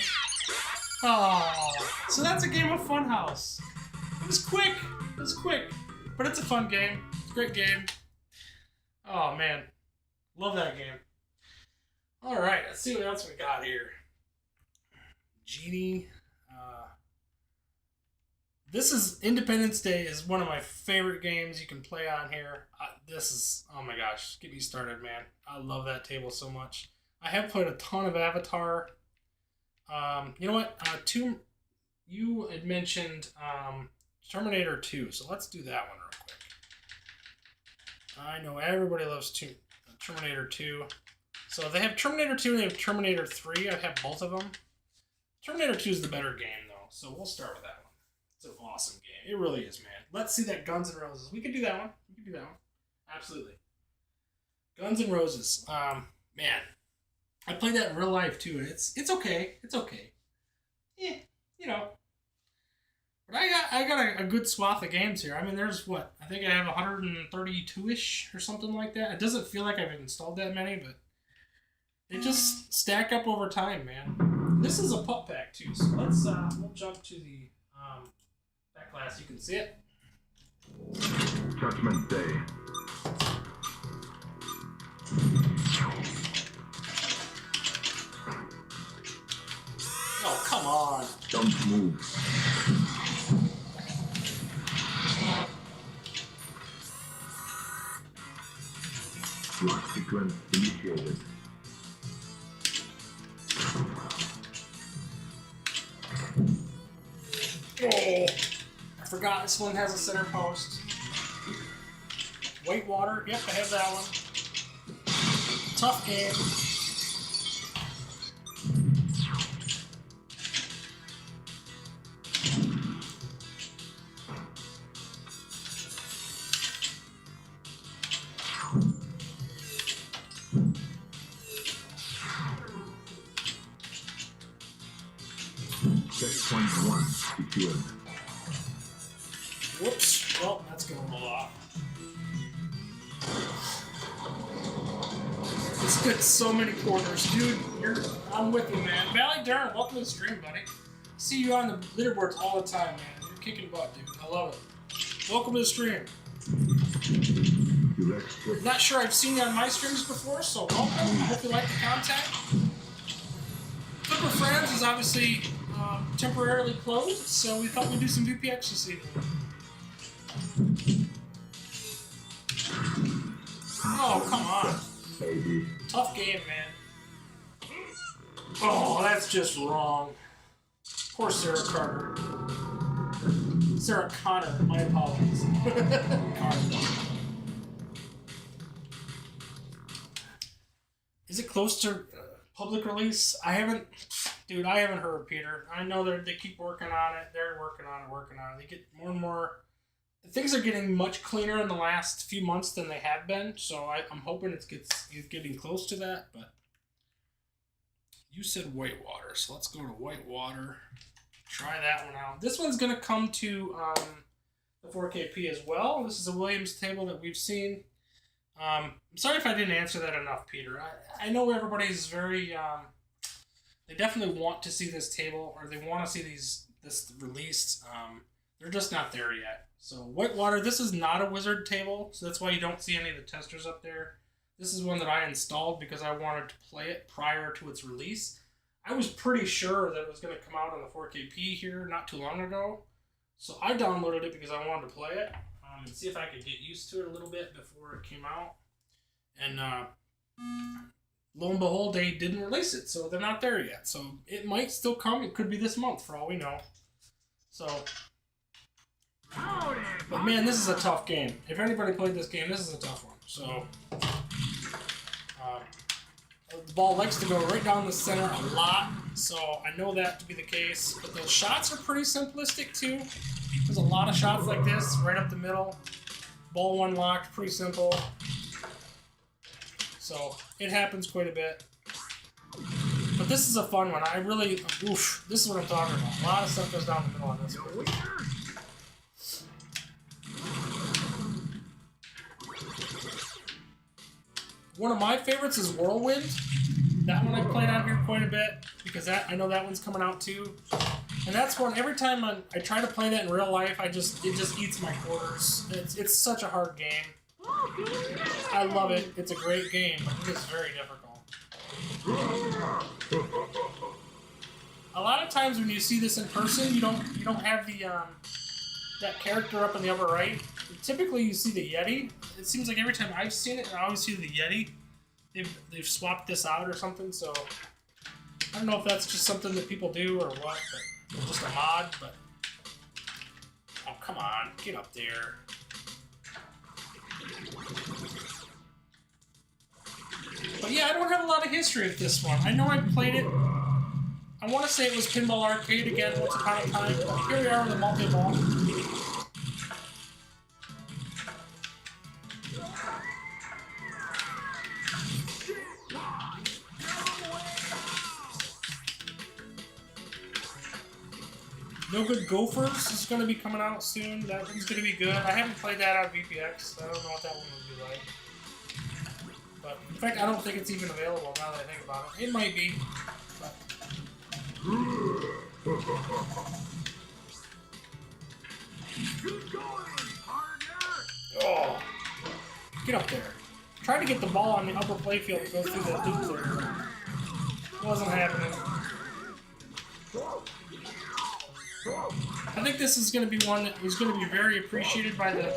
Oh, so that's a game of Funhouse. It was quick. It was quick, but it's a fun game. It's a great game. Oh man, love that game. All right, let's see what else we got here. Genie. This is Independence Day is one of my favorite games you can play on here. This is, oh my gosh, get me started, man. I love that table so much. I have played a ton of Avatar. You know what? You had mentioned Terminator 2, so let's do that one real quick. I know everybody loves Terminator 2. So they have Terminator 2 and they have Terminator 3. I have both of them. Terminator 2 is the better game, though, so we'll start with that one. It's an awesome game. It really is, man. Let's see that Guns N' Roses. We could do that one. We could do that one. Absolutely. Guns N' Roses. Man. I played that in real life, too, and it's okay. It's okay. Yeah, you know. But I got a good swath of games here. I mean, there's what? I think I have 132-ish or something like that. It doesn't feel like I've installed that many, but they just stack up over time, man. This is a pup pack, too, so let's we'll jump to the back glass. You can see it. Judgment Day. Oh, come on. Don't move. Lock sequence initiated. Oh, I forgot this one has a center post. Whitewater, yep, I have that one. Tough game. Checkpoint 1 secured. Whoops. Well, that's going to roll off. It's got so many quarters. Dude, I'm with you, man. Valley Durham, welcome to the stream, buddy. See you on the leaderboards all the time, man. You're kicking butt, dude. I love it. Welcome to the stream. Not sure I've seen you on my streams before, so welcome. Hope you like the content. Flipper Friends is obviously temporarily closed, so we thought we'd do some VPX this evening. Oh, come on. Tough game, man. Oh, that's just wrong. Poor Sarah Carter. Sarah Connor, my apologies. Carter. Is it close to public release? I haven't heard, Peter. I know they keep working on it. They're working on it. They get more and more. Things are getting much cleaner in the last few months than they have been, so I'm hoping it's getting close to that. But you said Whitewater, so let's go to Whitewater. Try that one out. This one's gonna come to the 4KP as well. This is a Williams table that we've seen. I'm sorry if I didn't answer that enough, Peter. I know everybody's very. They definitely want to see this table, or they want to see this released. They're just not there yet. So Whitewater, this is not a wizard table, so that's why you don't see any of the testers up there. This is one that I installed because I wanted to play it prior to its release. I was pretty sure that it was going to come out on the 4KP here not too long ago. So I downloaded it because I wanted to play it and see if I could get used to it a little bit before it came out. And lo and behold, they didn't release it, so they're not there yet. So it might still come. It could be this month for all we know. So, but man, this is a tough game. If anybody played this game, this is a tough one. So, the ball likes to go right down the center a lot, so I know that to be the case. But the shots are pretty simplistic too. There's a lot of shots like this, right up the middle. Ball one locked, pretty simple. So it happens quite a bit. But this is a fun one. I really, oof, this is what I'm talking about. A lot of stuff goes down the middle on this one. One of my favorites is Whirlwind. That one I played on here quite a bit because I know that one's coming out too. And that's one, every time I try to play that in real life, it just eats my quarters. It's such a hard game. I love it. It's a great game, but it is very difficult. A lot of times when you see this in person, you don't have the that character up in the upper right. Typically, you see the Yeti. It seems like every time I've seen it, I always see the Yeti. They've swapped this out or something. So I don't know if that's just something that people do or what, but just a mod. But oh, come on, get up there. But yeah, I don't have a lot of history with this one. I know I played it. I want to say it was Pinball Arcade again once upon a time. But here we are in the multi-ball. No Good Gophers is going to be coming out soon. That one's going to be good. I haven't played that on VPX. I don't know what that one would be like. But in fact, I don't think it's even available now that I think about it. It might be. But... Oh, get up there. Try to get the ball on the upper playfield to go through that loop there. Wasn't happening. I think this is going to be one that is going to be very appreciated by the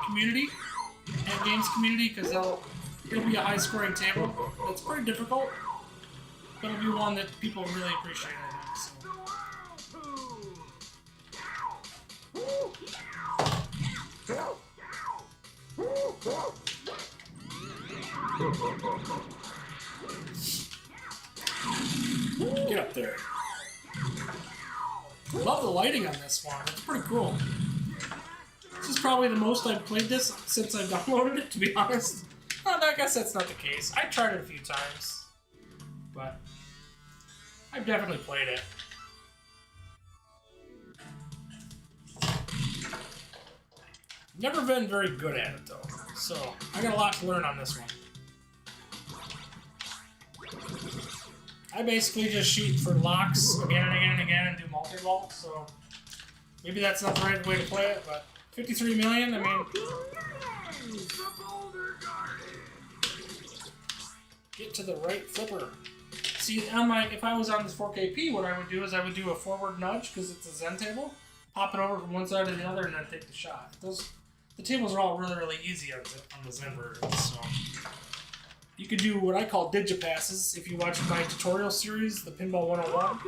community and games community because it'll be a high-scoring table. It's pretty difficult, but it'll be one that people really appreciate. I think. Get up there. Love the lighting on this one. It's pretty cool. This is probably the most I've played this since I've downloaded it, to be honest. Well, I guess that's not the case. I tried it a few times, but I've definitely played it. Never been very good at it, though, so I got a lot to learn on this one. I basically just shoot for locks again and again and again and do multi-ball, so maybe that's not the right way to play it, but 53 million, I mean... Get to the right flipper. See, on if I was on this 4KP, what I would do is I would do a forward nudge, because it's a Zen table, pop it over from one side to the other, and then take the shot. The tables are all really, really easy on the Zen version, so... You could do what I call digipasses if you watch my tutorial series, the Pinball 101.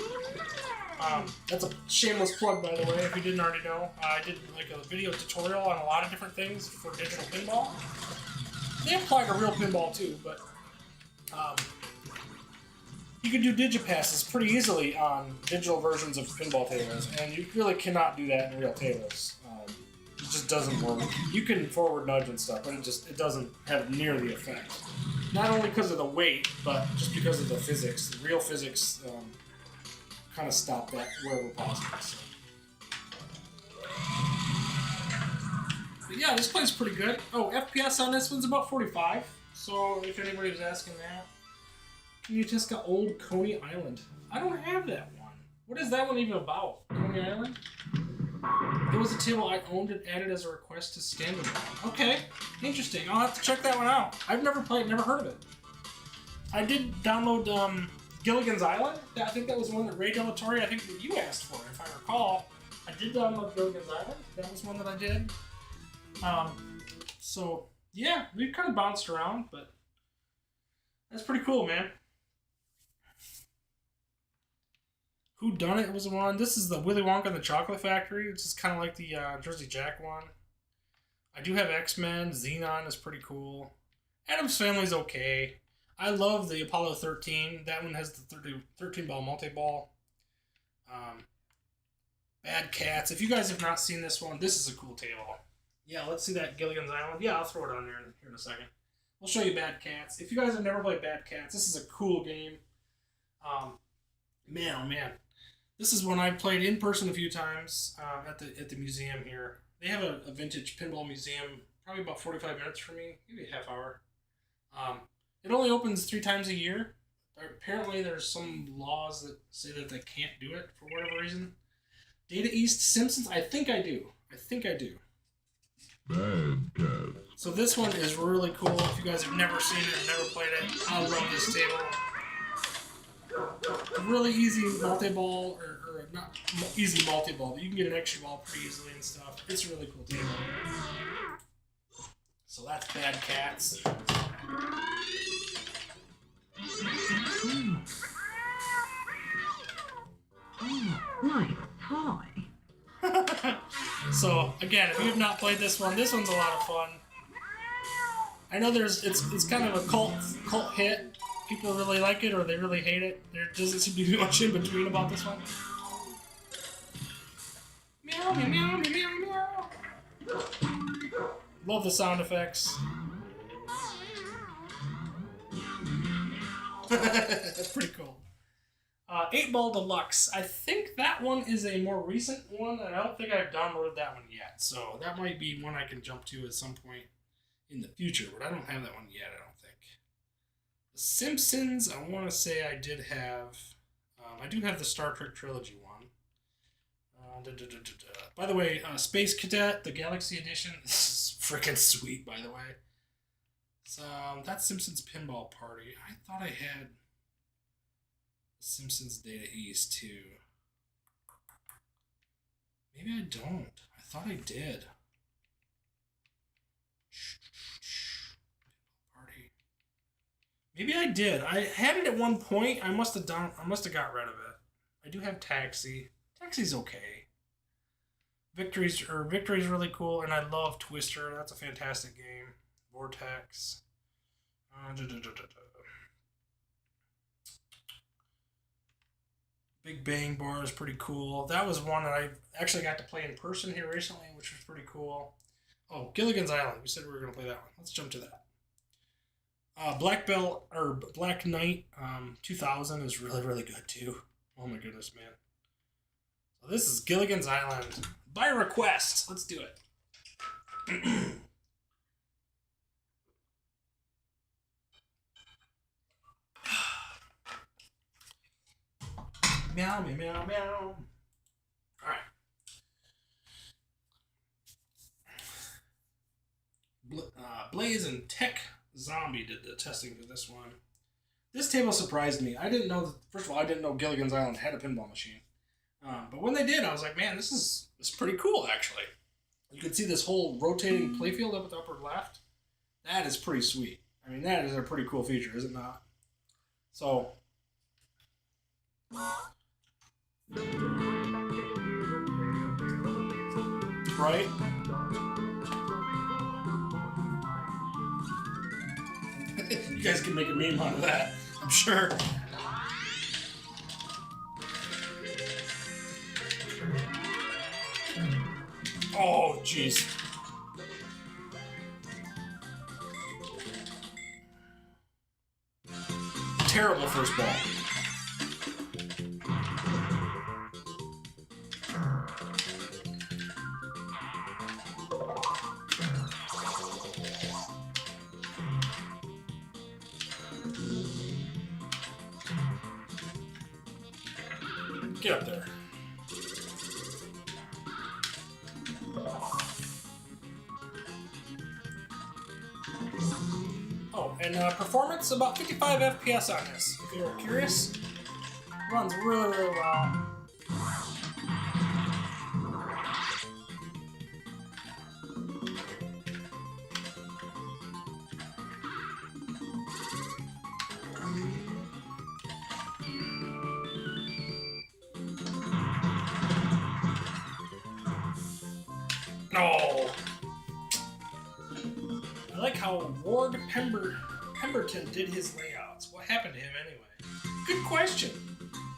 That's a shameless plug, by the way, if you didn't already know. I did like a video tutorial on a lot of different things for digital pinball. They apply to real pinball too, but you can do digipasses pretty easily on digital versions of pinball tables, and you really cannot do that in real tables. It just doesn't work. You can forward nudge and stuff, but it doesn't have near the effect. Not only because of the weight, but just because of the physics. The real physics kind of stop that wherever possible. So. But yeah, this plays pretty good. Oh, FPS on this one's about 45. So if anybody was asking that. You just got Old Coney Island. I don't have that one. What is that one even about? Coney Island? It was a table I owned and added as a request to Standalone. Okay, interesting. I'll have to check that one out. I've never played, never heard of it. I did download Gilligan's Island. I think that was one that Ray Delatorre, I think that you asked for, if I recall. I did download Gilligan's Island. That was one that I did. So, yeah, we've kind of bounced around, but that's pretty cool, man. Who Done It was the one. This is the Willy Wonka and the Chocolate Factory, which is kind of like the Jersey Jack one. I do have X-Men. Xenon is pretty cool. Addams Family's okay. I love the Apollo 13. That one has the 13-ball multi-ball. Bad Cats. If you guys have not seen this one, this is a cool table. Yeah, let's see that Gilligan's Island. Yeah, I'll throw it on there here in a second. We'll show you Bad Cats. If you guys have never played Bad Cats, this is a cool game. Man, oh man. This is one I've played in person a few times at the museum here. They have a vintage pinball museum, probably about 45 minutes from me, maybe a half hour. It only opens 3 times a year. Apparently there's some laws that say that they can't do it for whatever reason. Data East Simpsons, I think I do. Bad Cat. So this one is really cool. If you guys have never seen it or never played it, I love this table. Really easy multi-ball, or not easy multi-ball, but you can get an extra ball pretty easily and stuff. It's a really cool table. So that's Bad Cats. Nice toy. So again, if you have not played this one's a lot of fun. I know it's kind of a cult hit. People really like it or they really hate it. There doesn't seem to be much in between about this one. Meow, meow, meow, meow, meow. Love the sound effects. That's pretty cool. 8-Ball Deluxe. I think that one is a more recent one, and I don't think I've downloaded that one yet. So that might be one I can jump to at some point in the future, but I don't have that one yet, I don't think. The Simpsons, I want to say I did have. I do have the Star Trek Trilogy one. By the way, Space Cadet, the Galaxy Edition, this is freaking sweet, by the way. So, that's Simpsons Pinball Party. I thought I had Simpsons Data East too. Maybe I don't. I thought I did. Party. Maybe I did. I had it at one point. I must have got rid of it. I do have Taxi. Taxi's okay. Victory's really cool, and I love Twister. That's a fantastic game. Vortex. Big Bang Bar is pretty cool. That was one that I actually got to play in person here recently, which was pretty cool. Oh, Gilligan's Island. We said we were going to play that one. Let's jump to that. Black Knight 2000 is really, really good too. Oh my goodness, man. So this is Gilligan's Island. By request. Let's do it. Meow, meow, meow, meow. Alright. Blaze and Tech Zombie did the testing for this one. This table surprised me. I didn't know, first of all, I didn't know Gilligan's Island had a pinball machine. But when they did, I was like, man, this is pretty cool, actually. You can see this whole rotating playfield up at the upper left. That is pretty sweet. I mean, that is a pretty cool feature, is it not? So, right? You guys can make a meme out of that, I'm sure. Oh, jeez. Terrible first ball. Get up there. And performance, about 55 FPS on this, if you're curious. Runs really, really well. No. I like how Ward Pemberton did his layouts. What happened to him anyway? Good question.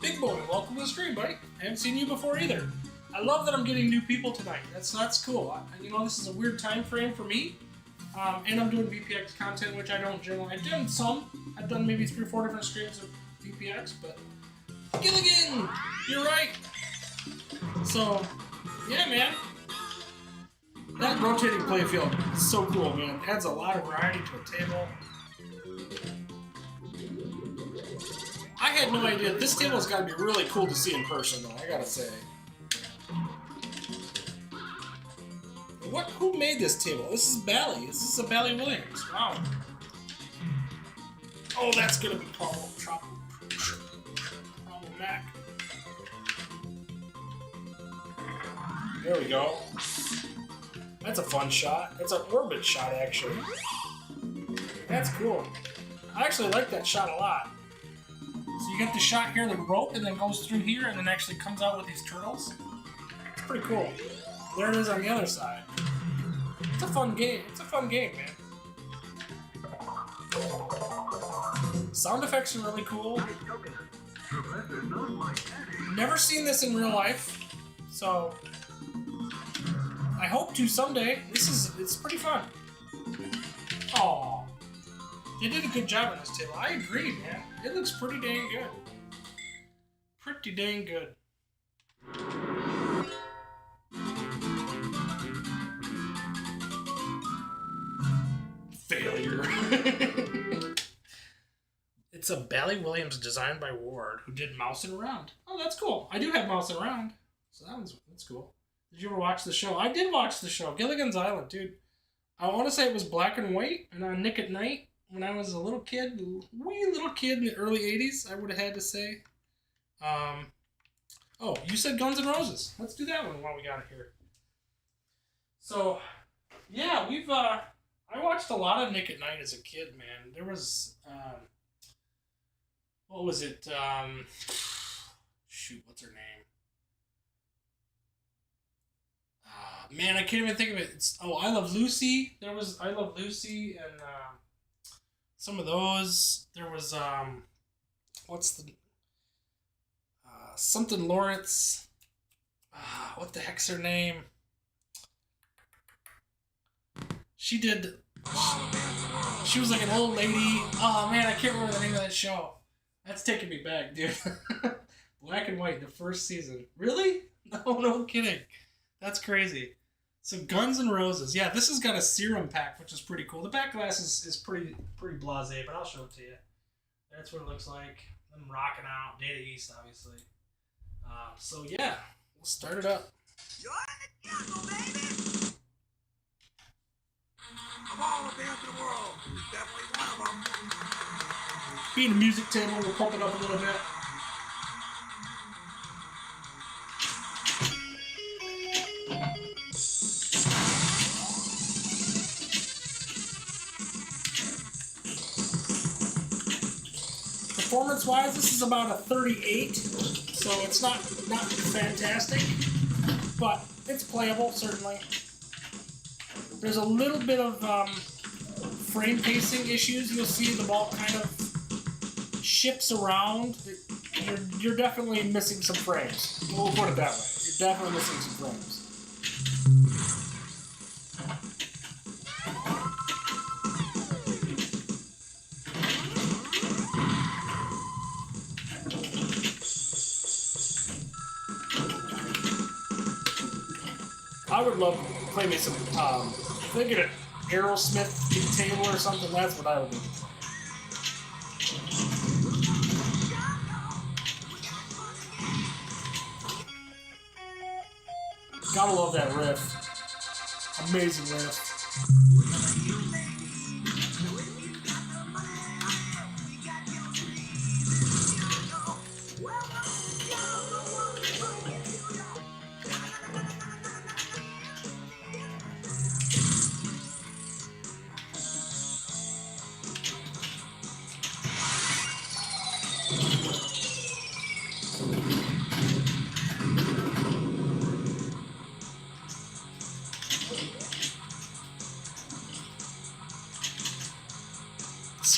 Big boy, welcome to the stream, buddy. I haven't seen you before either. I love that I'm getting new people tonight. That's cool. You know, this is a weird time frame for me. And I'm doing VPX content, which I don't generally. I've done some. I've done maybe 3 or 4 different streams of VPX, but Gilligan, you're right. So, yeah, man. That rotating playfield is so cool, man. It adds a lot of variety to a table. I had no idea. This table's got to be really cool to see in person, though, I gotta say. Who made this table? This is Bally. This is a Bally Williams. Wow. Oh, that's gonna be problematic. There we go. That's a fun shot. It's an orbit shot, actually. That's cool. I actually like that shot a lot. So you get the shot here, the rope, and then goes through here, and then actually comes out with these turtles. It's pretty cool. There it is on the other side. It's a fun game. It's a fun game, man. Sound effects are really cool. Never seen this in real life, so I hope to someday. It's pretty fun. Aww. They did a good job on this table. I agree, man. It looks pretty dang good. Pretty dang good. Failure. It's a Bally Williams designed by Ward, who did Mouse and Around. Oh, that's cool. I do have Mouse and Around, so that's cool. Did you ever watch the show? I did watch the show, Gilligan's Island, dude. I want to say it was black and white, and on Nick at Night, when I was a little kid, wee little kid in the early 80s, I would have had to say. Oh, you said Guns N' Roses. Let's do that one while we got it here. So, yeah, I watched a lot of Nick at Night as a kid, man. There was, what was it? Shoot, what's her name? Man, I can't even think of it. I Love Lucy. There was I Love Lucy and some of those. There was what's the something Lawrence. What the heck's her name? She did. She was like an old lady. Oh man, I can't remember the name of that show. That's taking me back, dude. Black and white, the first season. Really? No kidding. That's crazy. So Guns N' Roses. Yeah, this has got a serum pack, which is pretty cool. The back glass is pretty blasé, but I'll show it to you. That's what it looks like. Them rocking out. Data East, obviously. So yeah, we'll start it up. You're in the jungle, baby! Of all the bands in the world, it's definitely one of them. Being a music table, we'll pump it up a little bit. Performance-wise, this is about a 38, so it's not fantastic, but it's playable, certainly. There's a little bit of frame pacing issues. You'll see the ball kind of shifts around. You're definitely missing some frames. We'll put it that way. You're definitely missing some frames. I would love to play me some, if they get an Aerosmith table or something, that's what I would do. Gotta love that riff. Amazing riff.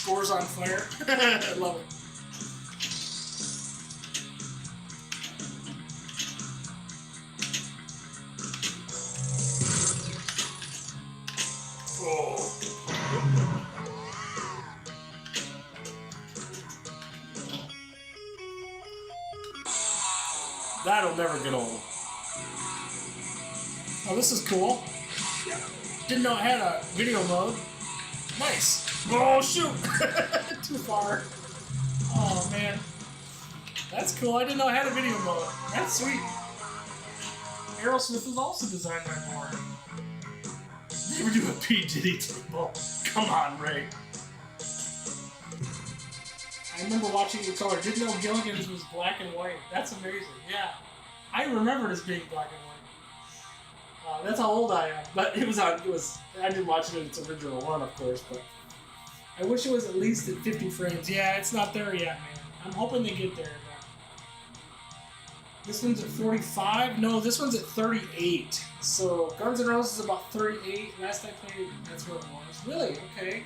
Scores on fire. I love it. Oh. That'll never get old. Oh, this is cool. Didn't know it had a video mode. Nice. Oh, shoot! Too far. Oh, man. That's cool. I didn't know it had a video mode. That's sweet. Aerosmith was also designed by Moore. Never do a P. Diddy table. Come on, Ray. I remember watching it in color. Didn't know Gilligan's was black and white. That's amazing. Yeah. I remember it as being black and white. That's how old I am. But it was on. I didn't watch it in its original run, of course. But I wish it was at least at 50 frames. Yeah, it's not there yet, man. I'm hoping they get there. But this one's at 45. No, this one's at 38. So Guns N' Roses is about 38. Last I played, that's what it was. Really? Okay.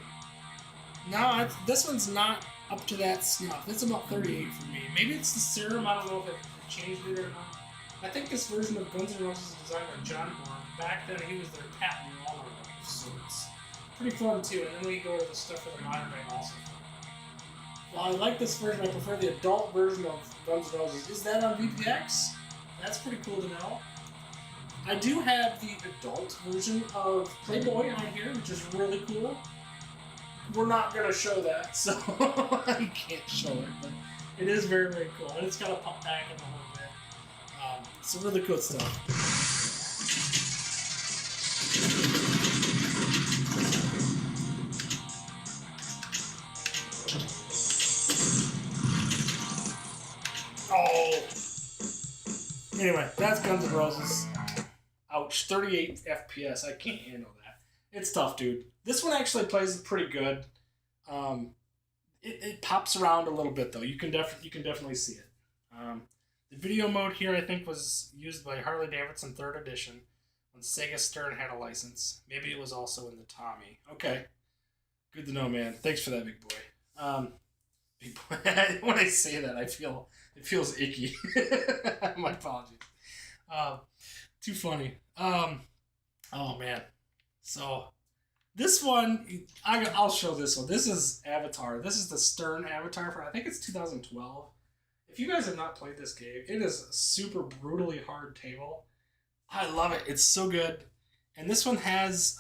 No, this one's not up to that snuff. It's about 38 for me. Maybe it's the serum. I don't know if it changed it or not. I think this version of Guns N' Roses is designed by John Moore. Back then, he was their patent owner of sorts. Pretty fun too. And then we go to the stuff for the modern day also. Well, I like this version. I prefer the adult version of Guns N' Roses. Is that on VPX? That's pretty cool to know. I do have the adult version of Playboy on here, which is really cool. We're not going to show that, so I can't show it, but it is very, very cool. And it's got a pump back and the whole bit. Some really cool stuff. Oh! Anyway, that's Guns N' Roses. Ouch, 38 FPS. I can't handle that. It's tough, dude. This one actually plays pretty good. It pops around a little bit though. You can definitely see it. The video mode here I think was used by Harley Davidson 3rd edition when Sega Stern had a license. Maybe it was also in the Tommy. Okay, good to know, man. Thanks for that, big boy. Big boy. When I say that, I feel it feels icky. My apologies. Too funny. Oh man. So. This one, I'll show this one. This is Avatar. This is the Stern Avatar for, I think it's 2012. If you guys have not played this game, it is a super brutally hard table. I love it. It's so good. And this one has,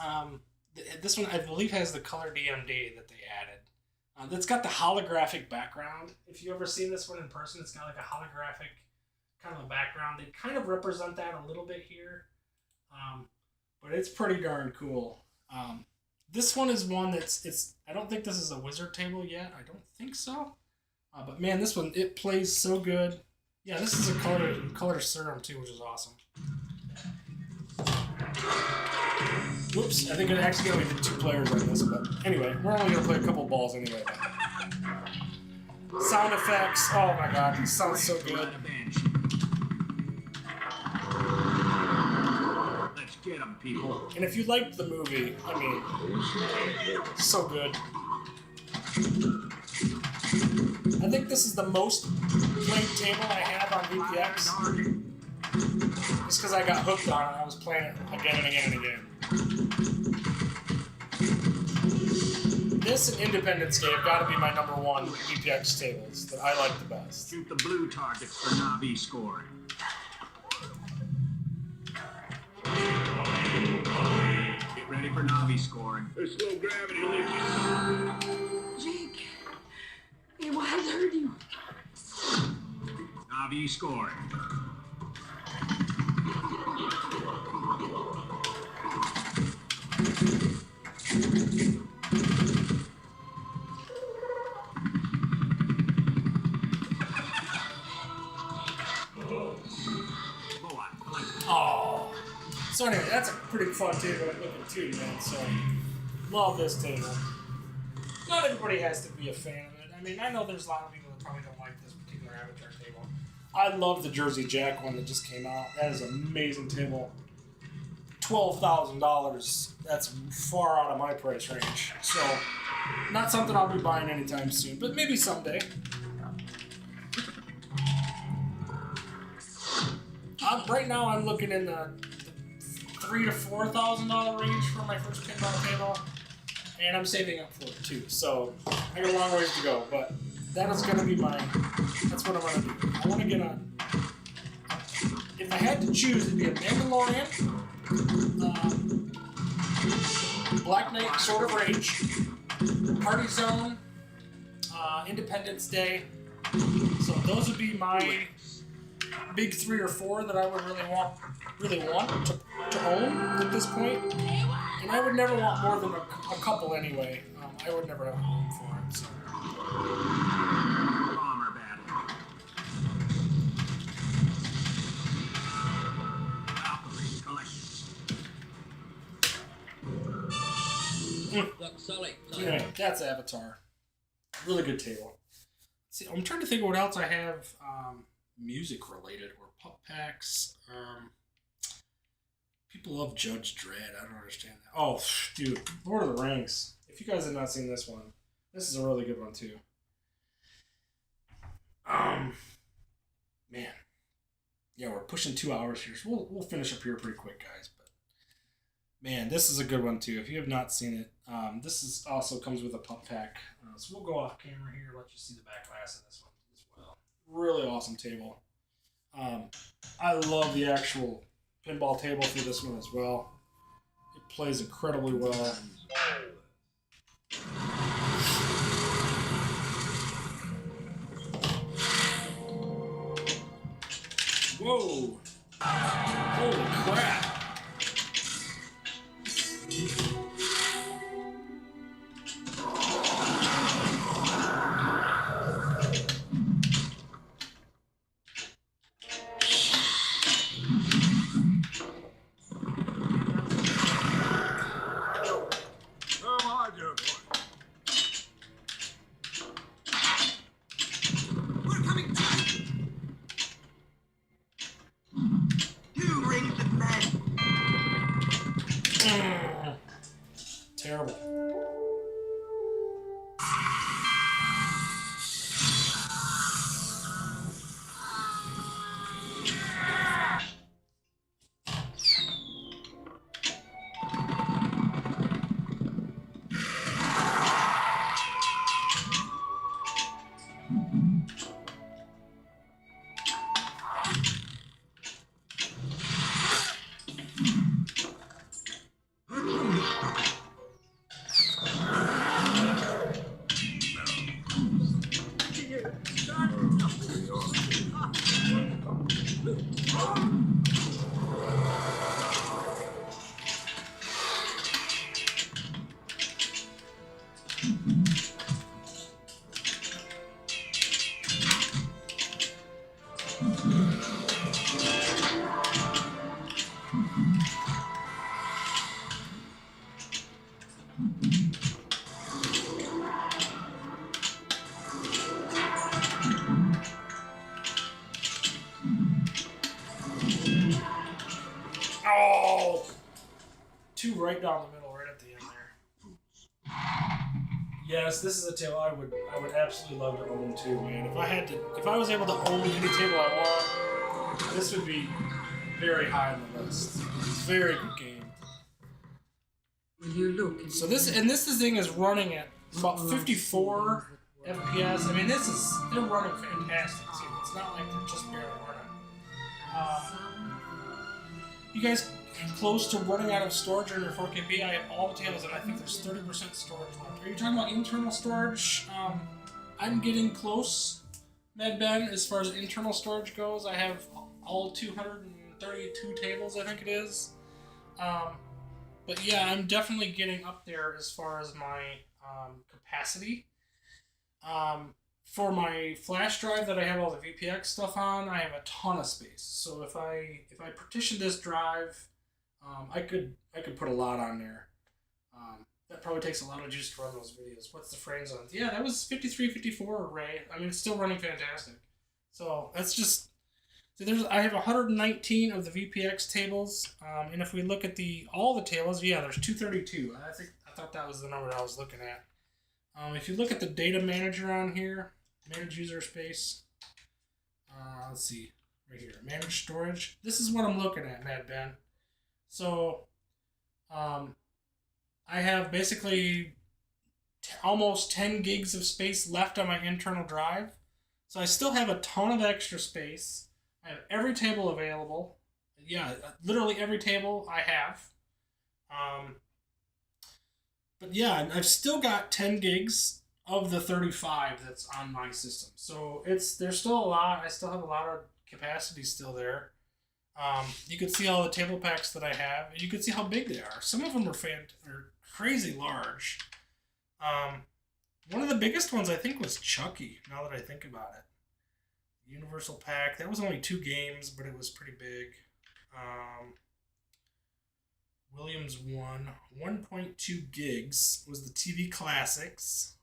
this one I believe has the color DMD that they added. That's got the holographic background. If you've ever seen this one in person, it's got like a holographic kind of a background. They kind of represent that a little bit here. But it's pretty darn cool. This one is one that's, I don't think this is a wizard table yet. I don't think so. But man, this one, it plays so good. Yeah, this is a color serum too, which is awesome. Whoops, I think I accidentally did 2 players on this, but anyway, we're only going to play a couple balls anyway. Sound effects, oh my god, it sounds so good. Get them, people. And if you liked the movie, I mean, so good. I think this is the most played table I have on VPX. Just because I got hooked on it, I was playing it again and again and again. This and Independence Day have got to be my #1 VPX tables that I like the best. Shoot the blue targets for Navi scoring. Get ready for Navi scoring. There's slow gravity leaking. Jake, what has hurt you? Navi scoring. Oh. So anyway, that's a pretty fun table to look at too, man. So, love this table. Not everybody has to be a fan of it. I mean, I know there's a lot of people that probably don't like this particular Avatar table. I love the Jersey Jack one that just came out. That is an amazing table. $12,000. That's far out of my price range. So, Not something I'll be buying anytime soon, but maybe someday. Right now, I'm looking in the $3,000 to $4,000 range for my first pinball table, and I'm saving up for it too. So I got a long ways to go, but that is going to be that's what I'm going to do. I want to get a. If I had to choose, it'd be a Mandalorian, Black Knight, Sword of Rage, Party Zone, Independence Day. So those would be my big 3 or 4 that I would really want to own at this point. And I would never want more than a couple anyway. I would never have a home for it. So. Bomber battle. Valkyrie collection. Anyway, that's Avatar. Really good table. See, I'm trying to think of what else I have music related or pup packs. People love Judge Dredd. I don't understand that. Oh, dude, Lord of the Rings. If you guys have not seen this one, this is a really good one too. Man, yeah, we're pushing 2 hours here, so we'll finish up here pretty quick, guys. But man, this is a good one too. If you have not seen it, this is also comes with a pup pack. So we'll go off camera here, let you see the back glass of this one as well. Really awesome table. I love the actual pinball table for this one as well. It plays incredibly well. Whoa! Holy crap! Terrible. Oh! 2 right down the middle, right at the end there. Yes, this is a table I would absolutely love to own too, man. If I was able to own any table I want, this would be very high on the list. It's a very good game. Will you look? So this thing is running at about 54 FPS. I mean, they're running fantastic too. It's not like they're just barely running. You guys close to running out of storage on your 4KB? I have all the tables and I think there's 30% storage left. Are you talking about internal storage? I'm getting close, MedBen, as far as internal storage goes. I have all 232 tables, I think it is. But yeah, I'm definitely getting up there as far as my capacity. For my flash drive that I have all the VPX stuff on, I have a ton of space. So if I partition this drive, I could put a lot on there. That probably takes a lot of juice to run those videos. What's the frames on? Yeah, that was 53, 54 array. I mean, it's still running fantastic. So that's just. So I have 119 of the VPX tables, and if we look at all the tables, yeah, there's 232. I thought that was the number I was looking at. If you look at the data manager on here, manage user space. Let's see, right here, manage storage. This is what I'm looking at, Mad Ben. So, I have basically almost 10 gigs of space left on my internal drive. So I still have a ton of extra space. I have every table available. Yeah, literally every table I have. But yeah, I've still got 10 gigs of the 35 that's on my system. So there's still a lot. I still have a lot of capacity still there. You can see all the table packs that I have. You can see how big they are. Some of them are crazy large. One of the biggest ones I think was Chucky, now that I think about it. Universal pack. That was only 2 games, but it was pretty big. Williams 1.2 gigs was the TV Classics.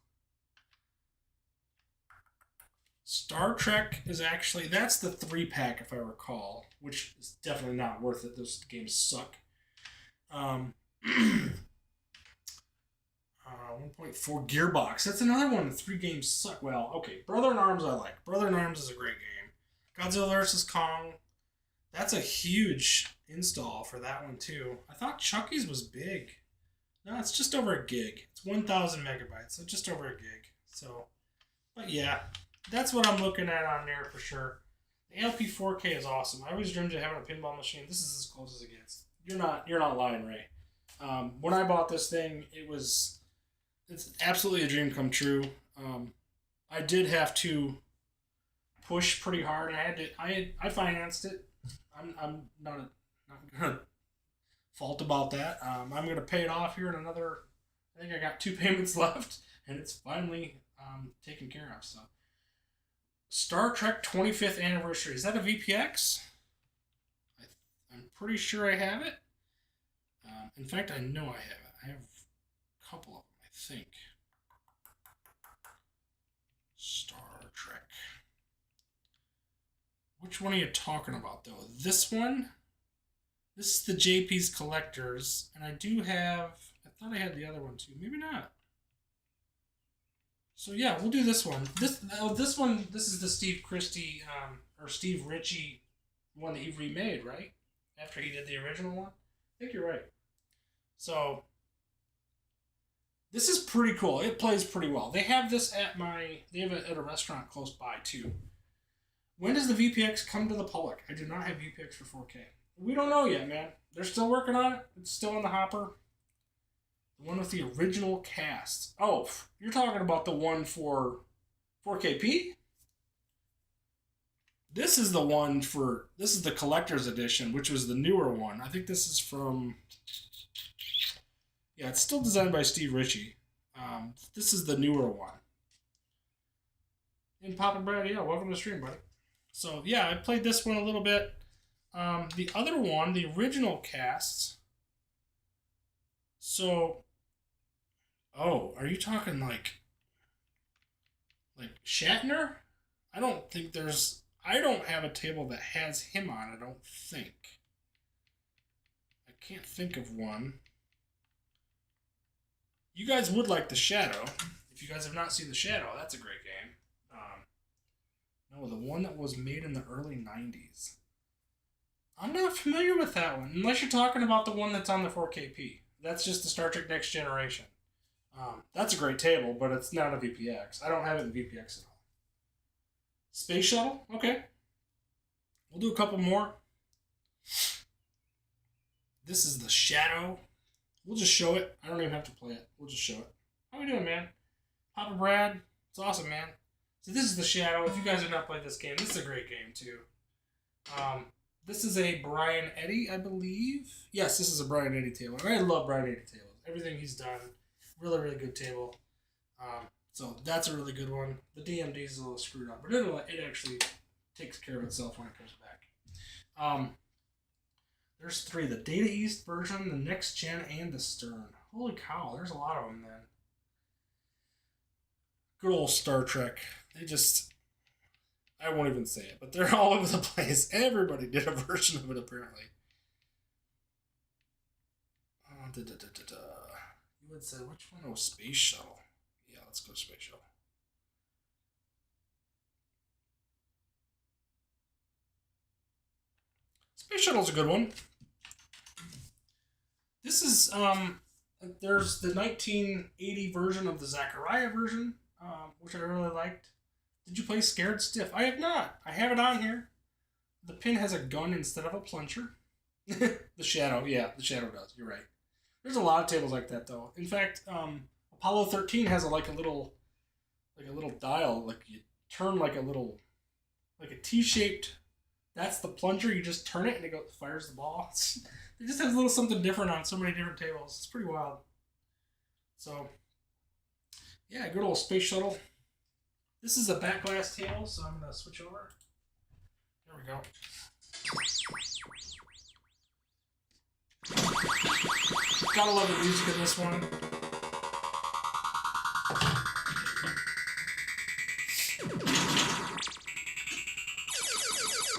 Star Trek is actually, that's the 3-pack if I recall, which is definitely not worth it. Those games suck. 1.4 Gearbox. That's another one. The 3 games suck. Well, okay. Brother in Arms I like. Brother in Arms is a great game. Godzilla vs. Kong. That's a huge install for that one too. I thought Chucky's was big. No, it's just over a gig. It's 1,000 megabytes, so just over a gig. So, but yeah, that's what I'm looking at on there for sure. The LP 4K is awesome. I always dreamed of having a pinball machine. This is as close as it gets. You're not lying, Ray. When I bought this thing, it's absolutely a dream come true. I did have to push pretty hard. I financed it. I'm not gonna fault about that. I'm gonna pay it off here in another. I think I got 2 payments left, and it's finally taken care of. So, Star Trek 25th anniversary. Is that a VPX? I'm pretty sure I have it. In fact, I know I have it. I have a couple of them, I think. Star Trek. Which one are you talking about, though? This one? This is the JP's Collectors, and I do have... I thought I had the other one, too. Maybe not. So, yeah, we'll do this one. This is the Steve Christie, or Steve Ritchie one that he remade, right? After he did the original one? I think you're right. So, this is pretty cool. It plays pretty well. They have this at a restaurant close by, too. When does the VPX come to the public? I do not have VPX for 4K. We don't know yet, man. They're still working on it. It's still in the hopper. The one with the original cast. Oh, you're talking about the one for 4KP? This is the one for... This is the collector's edition, which was the newer one. I think this is from... Yeah, it's still designed by Steve Ritchie. This is the newer one. And Papa Brad, yeah, welcome to the stream, buddy. So, yeah, I played this one a little bit. The other one, the original cast. So, oh, are you talking like Shatner? I don't think there's... I don't have a table that has him on, I don't think. I can't think of one. You guys would like The Shadow. If you guys have not seen The Shadow, that's a great game. No, the one that was made in the early 90s. I'm not familiar with that one, unless you're talking about the one that's on the 4KP. That's just the Star Trek Next Generation. That's a great table, but it's not a VPX. I don't have it in VPX at all. Space Shuttle? Okay. We'll do a couple more. This is The Shadow. We'll just show it. I don't even have to play it. We'll just show it. How we doing, man? Papa Brad? It's awesome, man. So this is The Shadow. If you guys have not played this game, this is a great game, too. This is a Brian Eddy, I believe. Yes, this is a Brian Eddy table. I love Brian Eddy tables. Everything he's done. Really, really good table. So that's a really good one. The DMD is a little screwed up, but it actually takes care of itself when it comes back. There's 3. The Data East version, the Next Gen, and the Stern. Holy cow, there's a lot of them then. Good old Star Trek. They just... I won't even say it, but they're all over the place. Everybody did a version of it, apparently. You would say, which one? Oh, Space Shuttle. Yeah, let's Let's go Space Shuttle. Space Shuttle's a good one. This is, there's the 1980 version of the Zachariah version, which I really liked. Did you play Scared Stiff? I have not. I have it on here. The pin has a gun instead of a plunger. The Shadow, yeah, the Shadow does. You're right. There's a lot of tables like that, though. In fact, Apollo 13 has a little dial, like you turn like a T-shaped. That's the plunger. You just turn it and it fires the ball. It just has a little something different on so many different tables. It's pretty wild. So, yeah, good old Space Shuttle. This is a back glass table, so I'm gonna switch over. There we go. Gotta love the music in this one.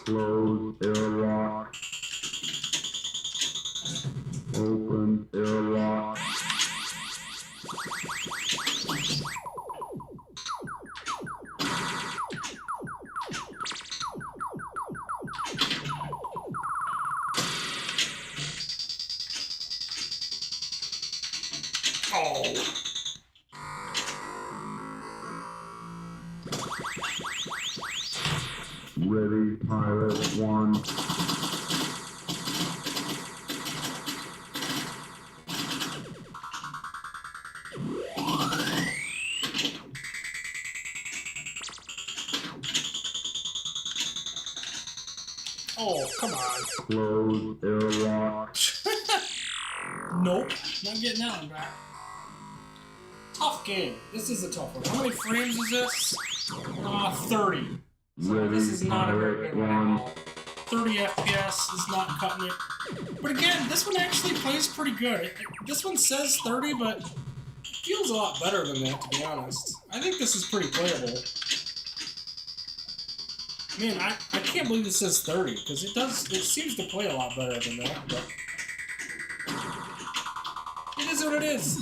Close airlock. Open airlock. Oh. Ready, pilot one. Oh, come on. Close airlock. Nope, not getting that one back. Tough game. This is a tough one. How many frames is this? 30. So this is not a very good one at all. 30 FPS is not cutting it. But again, this one actually plays pretty good. This one says 30, but it feels a lot better than that, to be honest. I think this is pretty playable. Man, I can't believe it says 30, because it seems to play a lot better than that, but it is what it is.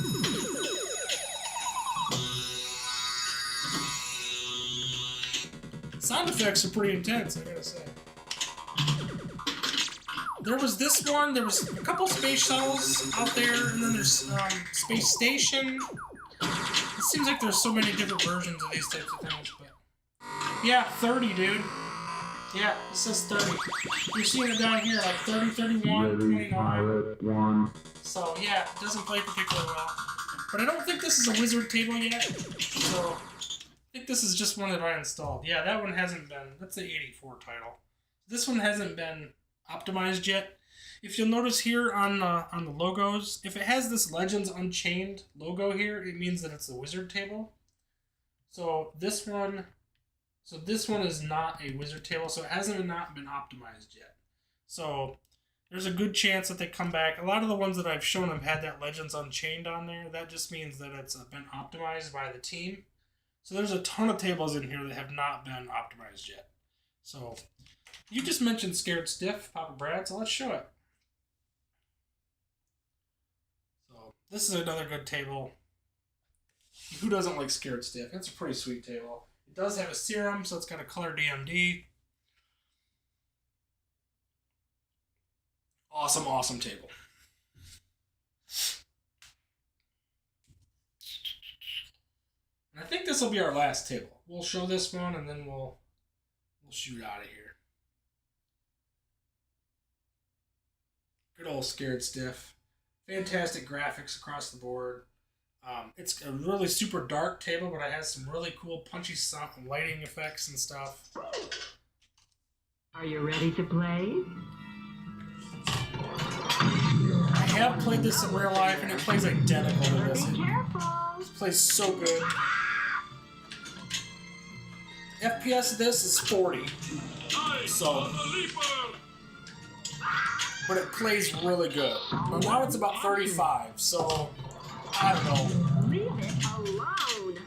Sound effects are pretty intense, I gotta say. There was this one, there was a couple space shuttles out there, and then there's Space Station. It seems like there's so many different versions of these types of things, but yeah, 30, dude. Yeah, it says 30. You're seeing it down here, like 30, 31, 29. So yeah, it doesn't play particularly well. But I don't think this is a wizard table yet, so I think this is just one that I installed. Yeah, that one hasn't been, that's the 84 title. This one hasn't been optimized yet. If you'll notice here on the logos, if it has this Legends Unchained logo here, it means that it's a wizard table. So this one is not a wizard table, so it hasn't not been optimized yet. So there's a good chance that they come back. A lot of the ones that I've shown have had that Legends Unchained on there. That just means that it's been optimized by the team. So there's a ton of tables in here that have not been optimized yet. So you just mentioned Scared Stiff, Papa Brad, so let's show it. So this is another good table. Who doesn't like Scared Stiff? It's a pretty sweet table. It does have a serum, so it's got a color DMD. Awesome, awesome table. And I think this will be our last table. We'll show this one, and then we'll shoot out of here. Good old Scared Stiff. Fantastic graphics across the board. It's a really super dark table, but it has some really cool punchy sound and lighting effects and stuff. Are you ready to play? I have played this in real life, and it plays identical to this. It plays so good. FPS of this is 40. So, but it plays really good. But now it's about 35, so I don't know. Leave it alone.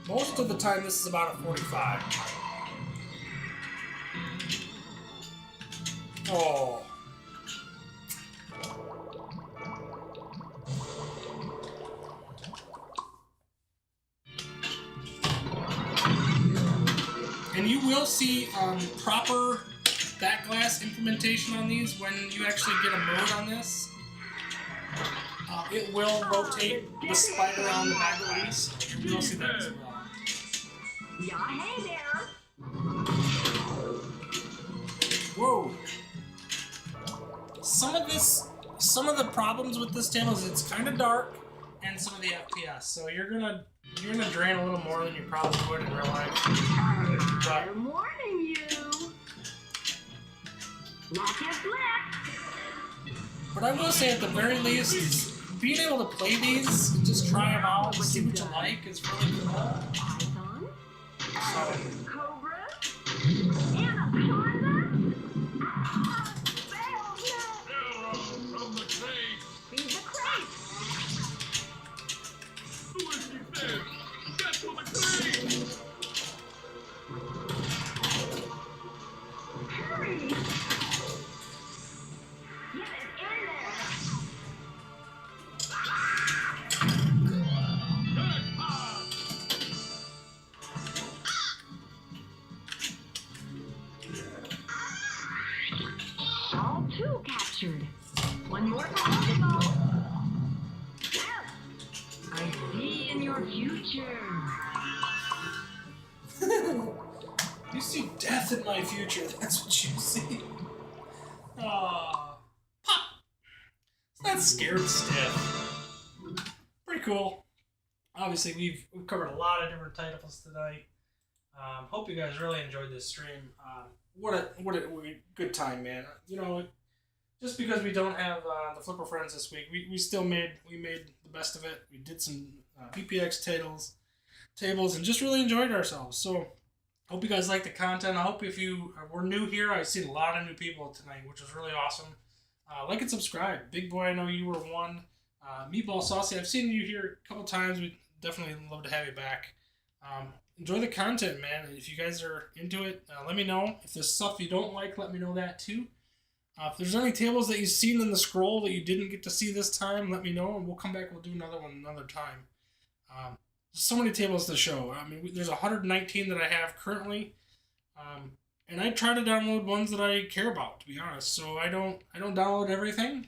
Most of the time, this is about a 45. Oh. will see proper back glass implementation on these when you actually get a mode on this. It will rotate the spider around the back glass. You will see that as well. Yeah, hey there. Whoa! Some of the problems with this table is it's kind of dark, and some of the FPS. So you're gonna drain a little more than you probably would in real life. But Good morning, you. Lock and flip. But I will say, at the very least, being able to play these and just try them out and see what you like is really cool. Python. So, Cobra. Anaconda. From the crate. Feed the crate. Who is he there? Get to the crate. Hurry. Get it in there. All two captured. One more for Pinball. Yes. I see in your future. you see death in my future. That's what you see. Aww. Pop! It's not scared stiff. Pretty cool. Obviously, we've covered a lot of different titles tonight. Hope you guys really enjoyed this stream. What a good time, man. You know, just because we don't have the Flipper Friends this week, we still made the best of it. We did some VPX tables and just really enjoyed ourselves. So hope you guys like the content. I hope if you were new here, I've seen a lot of new people tonight, which was really awesome. Like and subscribe. Big Boy, I know you were one. Meatball Saucy, I've seen you here a couple times. We'd definitely love to have you back. Enjoy the content, man. If you guys are into it, let me know. If there's stuff you don't like, let me know that too. If there's any tables that you've seen in the scroll that you didn't get to see this time, let me know, and we'll come back. We'll do another one another time. There's so many tables to show. I mean, there's 119 that I have currently, and I try to download ones that I care about, to be honest. So I don't download everything.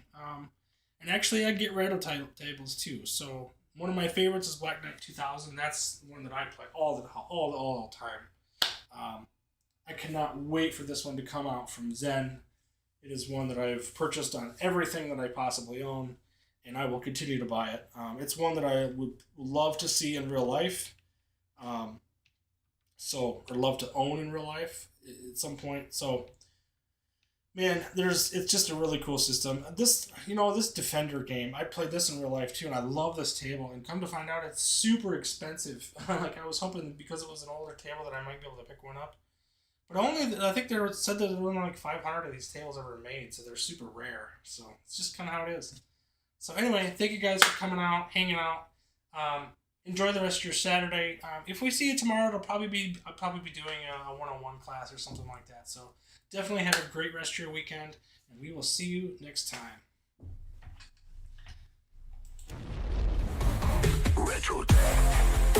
And actually, I get rid of tables too. So one of my favorites is Black Knight 2000. That's the one that I play all the time. I cannot wait for this one to come out from Zen. It is one that I've purchased on everything that I possibly own, and I will continue to buy it. It's one that I would love to see in real life, or love to own in real life at some point. So, man, it's just a really cool system. This Defender game, I played this in real life too, and I love this table. And come to find out, it's super expensive. Like, I was hoping because it was an older table that I might be able to pick one up. But I think they said that there were only like 500 of these tables ever made, so they're super rare. So it's just kind of how it is. So anyway, thank you guys for coming out, hanging out. Enjoy the rest of your Saturday. If we see you tomorrow, I'll probably be doing a one-on-one class or something like that. So definitely have a great rest of your weekend, and we will see you next time. Retro Tech.